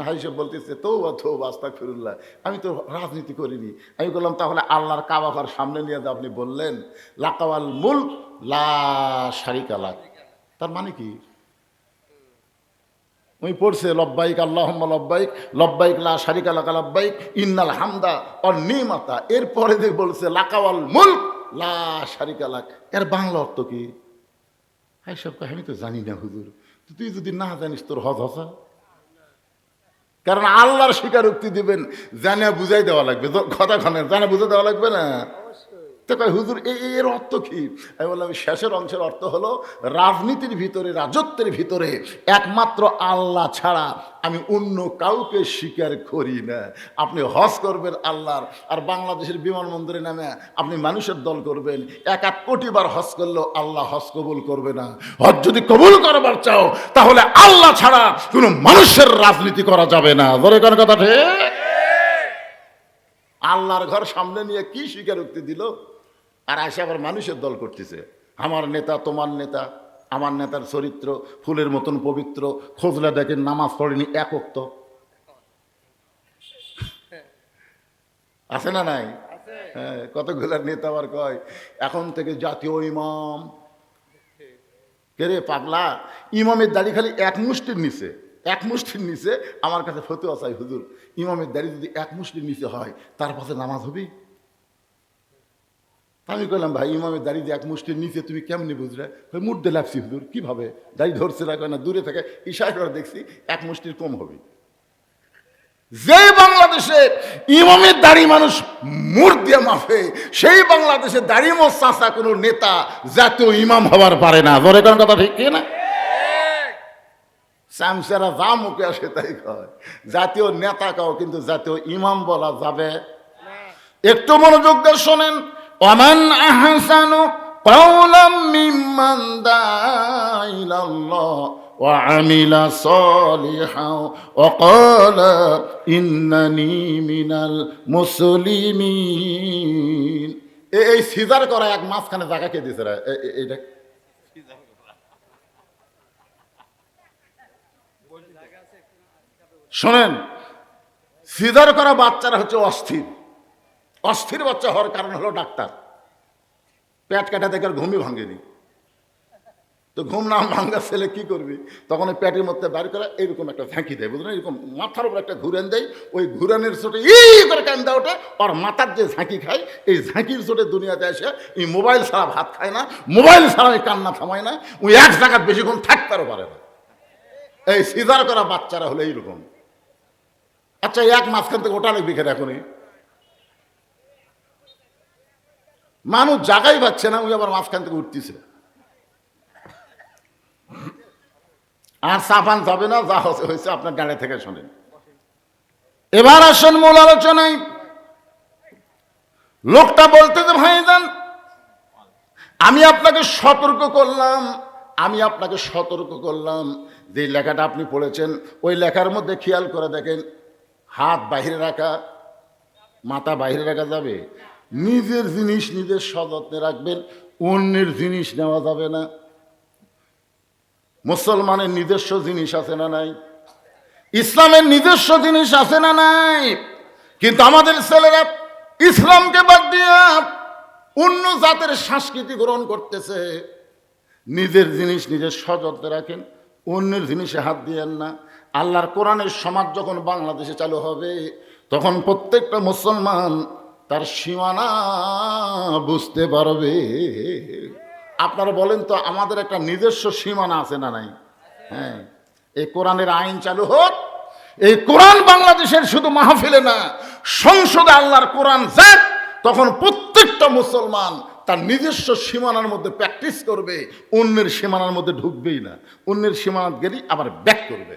হাদিস সাহেব বলতেছে তৌবা তৌবা আস্তাগফিরুল্লাহ, আমি তো রাজনীতি করিনি। আমি বললাম তাহলে আল্লাহর কাবাঘর সামনে নিয়ে যে আপনি বললেন লাকাওয়াল মুলক লা শারিকা লাক, তার মানে কি? ওই পড়ছে লব্বাইক আল্লাহুম্মা লব্বাইক লব্বাইক লা শারিকা লাকা লব্বাইক ইন্নাল হামদা ওয়ান নিমাতা। এরপরে যে বলছে লাকাওয়াল মুলক লা শারিকা লাক, এর বাংলা অর্থ কি? হাই সব আমি তো জানি না হুজুর। তুই যদি না জানিস তোর হজ হসা, কারণ আল্লাহর স্বীকারোক্তি দিবেন জানা বুঝাই দেওয়া লাগবে। কথা খানে জানা বুঝে দেওয়া লাগবে না? তো কয় হুজুর এর অর্থ কি? আমি বললাম শেষের অংশের অর্থ হলো রাজনীতির ভিতরে রাজত্বের ভিতরে একমাত্র আল্লাহ ছাড়া আমি অন্য কাউকে স্বীকার করি না। আপনি হজ করবেন আল্লাহর, আর বাংলাদেশের বিমানবন্দরে নামে আপনি মানুষের দল করবেন, 1 কোটি বার হজ করলেও আল্লাহ হজ কবুল করবে না। হজ যদি কবুল করবার চাও তাহলে আল্লাহ ছাড়া কোনো মানুষের রাজনীতি করা যাবে না। বলে কোন কথা ঠিক? আল্লাহর ঘর সামনে নিয়ে কি স্বীকারোক্তি দিল, আর আসে আবার মানুষের দল করতেছে। আমার নেতা তোমার নেতা, আমার নেতার চরিত্র ফুলের মতন পবিত্র, খোঁজলে দেখেন নামাজ পড়েনি এক ওয়াক্ত। আছে না নাই? হ্যাঁ, কতগুলার নেতা আবার কয় এখন থেকে জাতীয় ইমাম। কে রে পাগলা? ইমামের দাড়ি খালি এক মুষ্টির নিচে, এক মুষ্টির নিচে। আমার কাছে ফতোয়া চাই হুজুর, ইমামের দাড়ি যদি এক মুষ্টির নিচে হয় তার পাশে নামাজ হবে? আমি কইলাম ভাই ইমামের দাড়ি দিয়ে এক মুষ্টির নিচে তুমি কেমনি বুঝলে? মুড্ডে লাগছি হুজুর, কিভাবে দাড়ি ধরছে না? না দূরে থেকে ইশারা করে দেখছি এক মুষ্টির কম হবে। যে বাংলাদেশে ইমামের দাড়ি মানুষ মুড় দিয়ে মাফে, সেই বাংলাদেশে দাড়ি মোচ চাষা কোনো নেতা জাতীয় ইমাম হবার পারে না। বলে কোন কথা ঠিক কি না? চামচারা যা মুখে আসে তাই কয়, জাতীয় নেতা কাও কিন্তু জাতীয় ইমাম বলা যাবে। একটু মনোযোগ দিয়ে শোনেন। ওমান আহসানু قولا ممن دعا إلى الله وعمل صالحا وقال إنني من المسلمين। এই সিজার করা এক মাঝখানে জায়গা কে দিয়েছে? এইটা শোনেন, সিজার করা বাচ্চারা হচ্ছে অস্থির। অস্থির বাচ্চা হওয়ার কারণ হলো ডাক্তার পেট কাটা দেখে ঘুমই ভাঙেনি। তো ঘুম না ভাঙ্গা ছেলে কি করবি? তখন ওই পেটের মধ্যে বাইর করে এইরকম একটা ঝাঁকি দেয়, বুঝলেন? এরকম মাথার উপর একটা ঘুরেন দেয়, ওই ঘুরানের চোটে করে কান্দা ওঠে। আর মাথার যে ঝাঁকি খায়, এই ঝাঁকির চোটে দুনিয়াতে আসে এই মোবাইল ছাড়া ভাত খায় না, মোবাইল ছাড়া ওই কান্না থামায় না, ওই এক জায়গায় বেশিক্ষণ থাকতেও পারে না। এই সিজার করা বাচ্চারা হলো এইরকম। আচ্ছা, এক মাঝখান থেকে ওটা লিখবি খেয়ে এখনই মানুষ জায়গাই পাচ্ছে না, ওই আবার মাঝখান থেকে উঠতেছে। আর সাফান যাবে না, যা হয়েছে আপনার গাড়ি থেকে শোনেন। এবার আসুন মূল আলোচনায়। লোকটা বলতে যে ভাইজান, আমি আপনাকে সতর্ক করলাম যে লেখাটা আপনি পড়েছেন ওই লেখার মধ্যে খেয়াল করে দেখেন, হাত বাহিরে রাখা, মাথা বাহিরে রাখা যাবে, নিজের জিনিস নিজের সযত্নে রাখবেন, অন্যের জিনিস নেওয়া যাবে না। মুসলমানের নিজস্ব জিনিস আছে না নাই? ইসলামের নিজস্ব জিনিস আছে না নাই? কিন্তু আমাদের ছেলেরা ইসলামকে বাদ দিয়ে অন্য জাতের সংস্কৃতি গ্রহণ করতেছে। নিজের জিনিস নিজের সযত্নে রাখেন, অন্যের জিনিসে হাত দিয়েন না। আল্লাহর কোরআনের সমাজ যখন বাংলাদেশে চালু হবে, তখন প্রত্যেকটা মুসলমান তার সীমানা বুঝতে পারবে। আপনারা বলেন তো, আমাদের একটা নিজস্ব সীমানা আছে না নাই? হ্যাঁ, এই কোরআনের আইন চালু হোক, এই কোরআন বাংলাদেশের শুধু মাহফিলে না, সংসদে আল্লাহর কোরআন যাক, তখন প্রত্যেকটা মুসলমান তার নিজস্ব সীমানার মধ্যে প্র্যাকটিস করবে, অন্যের সীমানার মধ্যে ঢুকবেই না। অন্যের সীমানা গেলেই আবার ব্যাক করবে।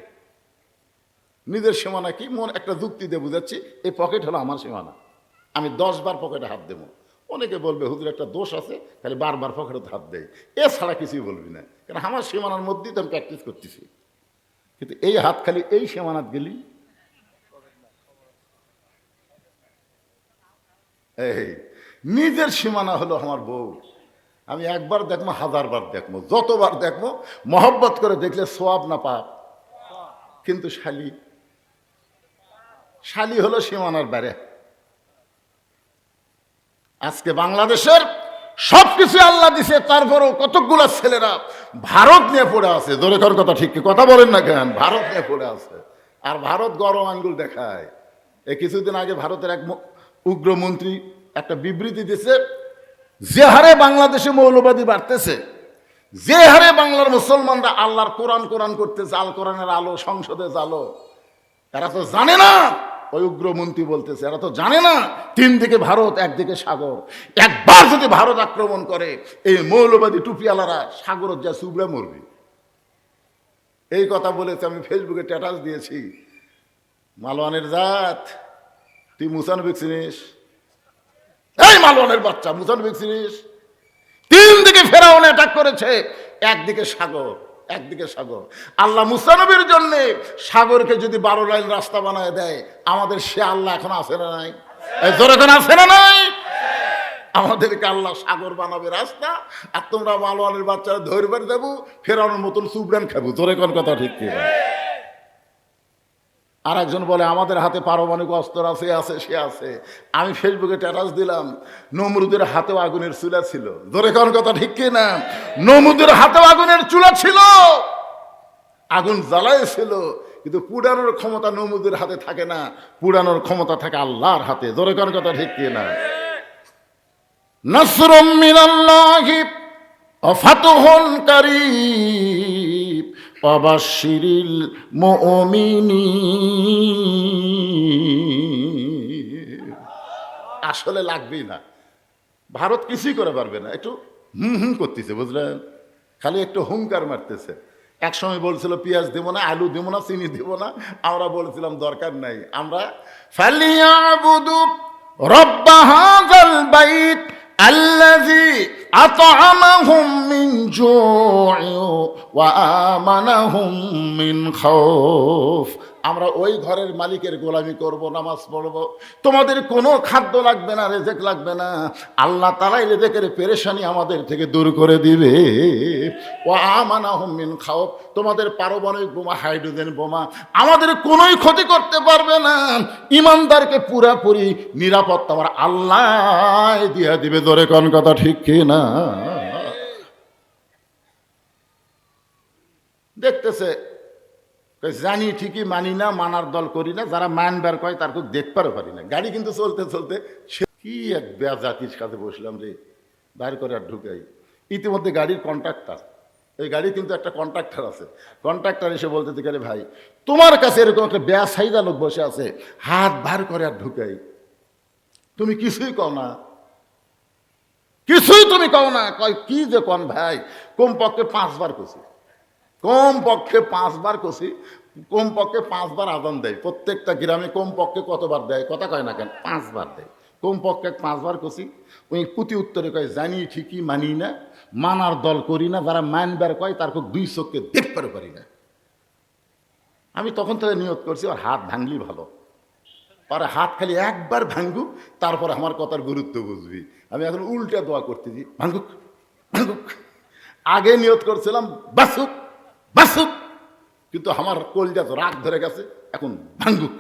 নিজের সীমানা কি? মন একটা যুক্তি দিয়ে বুঝাচ্ছি, এই পকেট হলো আমার সীমানা, আমি 10 বার পকেটে হাত দেবো। অনেকে বলবে হুজুর একটা দোষ আছে, খালি বারবার পকেটে হাত দেয়, এছাড়া কিছুই বলবি না, কারণ আমার সীমানার মধ্যেই তো আমি প্র্যাকটিস করতেছি। কিন্তু এই হাত খালি এই সীমানাত গেলি, এই নিজের সীমানা হলো আমার বউ। আমি একবার দেখবো, 1000 বার দেখবো, যতবার দেখবো মহব্বত করে দেখলে সোয়াব না পাপ। কিন্তু শালি হলো সীমানার বাইরে। আজকে বাংলাদেশের সবকিছু আল্লাহ দিছে, তারপরেও কতকগুলো ছেলেরা ভারত নিয়ে পড়ে আছে। জোরে কর কথা, ঠিক কথা বলেন না কেন? ভারত নিয়ে পড়ে আছে, আর ভারত গরম আঙ্গুল দেখায়। এই কিছুদিন আগে ভারতের এক উগ্রমন্ত্রী একটা বিবৃতি দিয়েছে, যে হারে বাংলাদেশে মৌলবাদী বাড়তেছে, যে হারে বাংলার মুসলমানরা আল্লাহর কোরআন করতেছে, আল কোরআনের আলো, সংসদে আলো, এরা তো জানে না। ওই উগ্রমন্ত্রী বলতেছে, এরা তো জানে না 3 দিকে ভারত, একদিকে সাগর। একবার যদি ভারত আক্রমণ করে, এই মৌলবাদী টুপিওয়ালারা সাগরের যা চুবড়ে মরবে। এই কথা বলেছে, আমি ফেসবুকে স্ট্যাটাস দিয়েছি। মালওয়ানের জাত, তুই মুসানবিক চিনিস? এই মালওয়ানের বাচ্চা, মুসানবিক চিনিস? 3 দিকে ফেরাউন অ্যাটাক করেছে, একদিকে সাগর। আল্লাহ মুসা নবীর জন্য সাগরকে যদি 12 লাইন রাস্তা বানায় দেয়, আমাদের সে আল্লাহ এখন আছে না নাই? জোরে এখন আছে না নাই? আমাদেরকে আল্লাহ সাগর বানাবে রাস্তা, আর তোমরা মালওয়ানের বাচ্চারা ধরবার দেবো, ফেরাউনের মতন সুবরান খাবো। জোরে কোন কথা, ঠিক কি? আর একজন বলে আমাদের হাতে পারমাণবিক অস্ত্র আছে, সে আছে। আমি ফেসবুকে স্ট্যাটাস দিলাম, নমরুদের হাতেও আগুনের চুলা ছিল। জোরে কোন কথা, ঠিক কি না? নমরুদের হাতেও আগুনের চুলা ছিল, আগুন জ্বালাইছিল, কিন্তু পুড়ানোর ক্ষমতা নমরুদের হাতে থাকে না, পুড়ানোর ক্ষমতা থাকে আল্লাহর হাতে। জোরে কোন কথা, ঠিক কি না? নাসরুম মিনাল্লাহি ওয়া ফাতহুন কারীব ওয়াবাশশিরিল মুমিনিন। আসলে লাগবেই না, ভারত কিছুই করে পারবে না। একটু হুম করতেছে, বুঝলেন? খালি একটু হুঙ্কার মারতেছে। একসময় বলছিল পেঁয়াজ দেবো না, আলু দেবো না, চিনি দেবো না। আমরা বলছিলাম দরকার নাই, আমরা ফালিয়াবুদু রাব্বা হাযাল বাইত আল্লাযী আতআমাহুম মিন জু'i ওয়া আমানাহুম মিন খাউফ। আমরা ওই ঘরের মালিকের গোলামি করব, নামাজ পড়ব, তোমাদের কোনো খাদ্য লাগবে না, রেজেক লাগবে না, আল্লাহ তাআলাই রেজেকের পেরেশানি আমাদের থেকে দূর করে দিবে। ওয়া আমানাহুম মিন খাউফ, তোমাদের পারমাণবিক বোমা, হাইড্রোজেন বোমা আমাদের কোনোই ক্ষতি করতে পারবে না। ইমানদারকে পুরাপুরি নিরাপত্তা আমার আল্লাহ দিয়া দিবে। ধরে কোন কথা ঠিক কিনা? দেখতেছে, জানি ঠিকই, মানি না, মানার দল করি না, যারা মানবার কয় তার খুব দেখবারও পারি না। গাড়ি কিন্তু চলতে চলতে কি এক বেজাতির সাথে বসলাম রে, বাইর করে আর ঢুকাই। ইতিমধ্যে গাড়ির কন্ট্রাক্টর, এই গাড়ি কিন্তু একটা কন্ট্রাক্টর আছে, কন্ট্রাক্টর এসে বলতে গেলে, ভাই তোমার কাছে এরকম একটা বেসাইদা লোক বসে আছে, হাত বার করে আর ঢুকাই, তুমি কিছুই কও না, কিছুই তুমি কও না। কয় কি যে কন ভাই, কমপক্ষে 5 বার কছি, কমপক্ষে 5 বার কছি, কমপক্ষে 5 বার আজান দেয় প্রত্যেকটা গ্রামে। কমপক্ষে কতবার দেয় কথা কয় না কেন, 5 বার দেয়, কমপক্ষে 5 বার কছি। ওই প্রতি উত্তরে কয়, জানি ঠিকই, মানি না, মানার দল করি না, যারা মানবার কয় তার খুব 2 চোখকে দেখতে পারি না। আমি তখন থেকে নিয়ত করছি, ওর হাত ভাঙলি ভালো, আর হাত খালি একবার ভাঙ্গুক, তারপর আমার কথার গুরুত্ব বুঝবি। আমি এখন উল্টা দোয়া করতেছি, ভাঙ্গুক ভাঙ্গুক। আগে নিয়ত করছিলাম বাসুক বাসুক, কিন্তু আমার কলজা তো রাগ ধরে গেছে, এখন ভাঙ্গুক।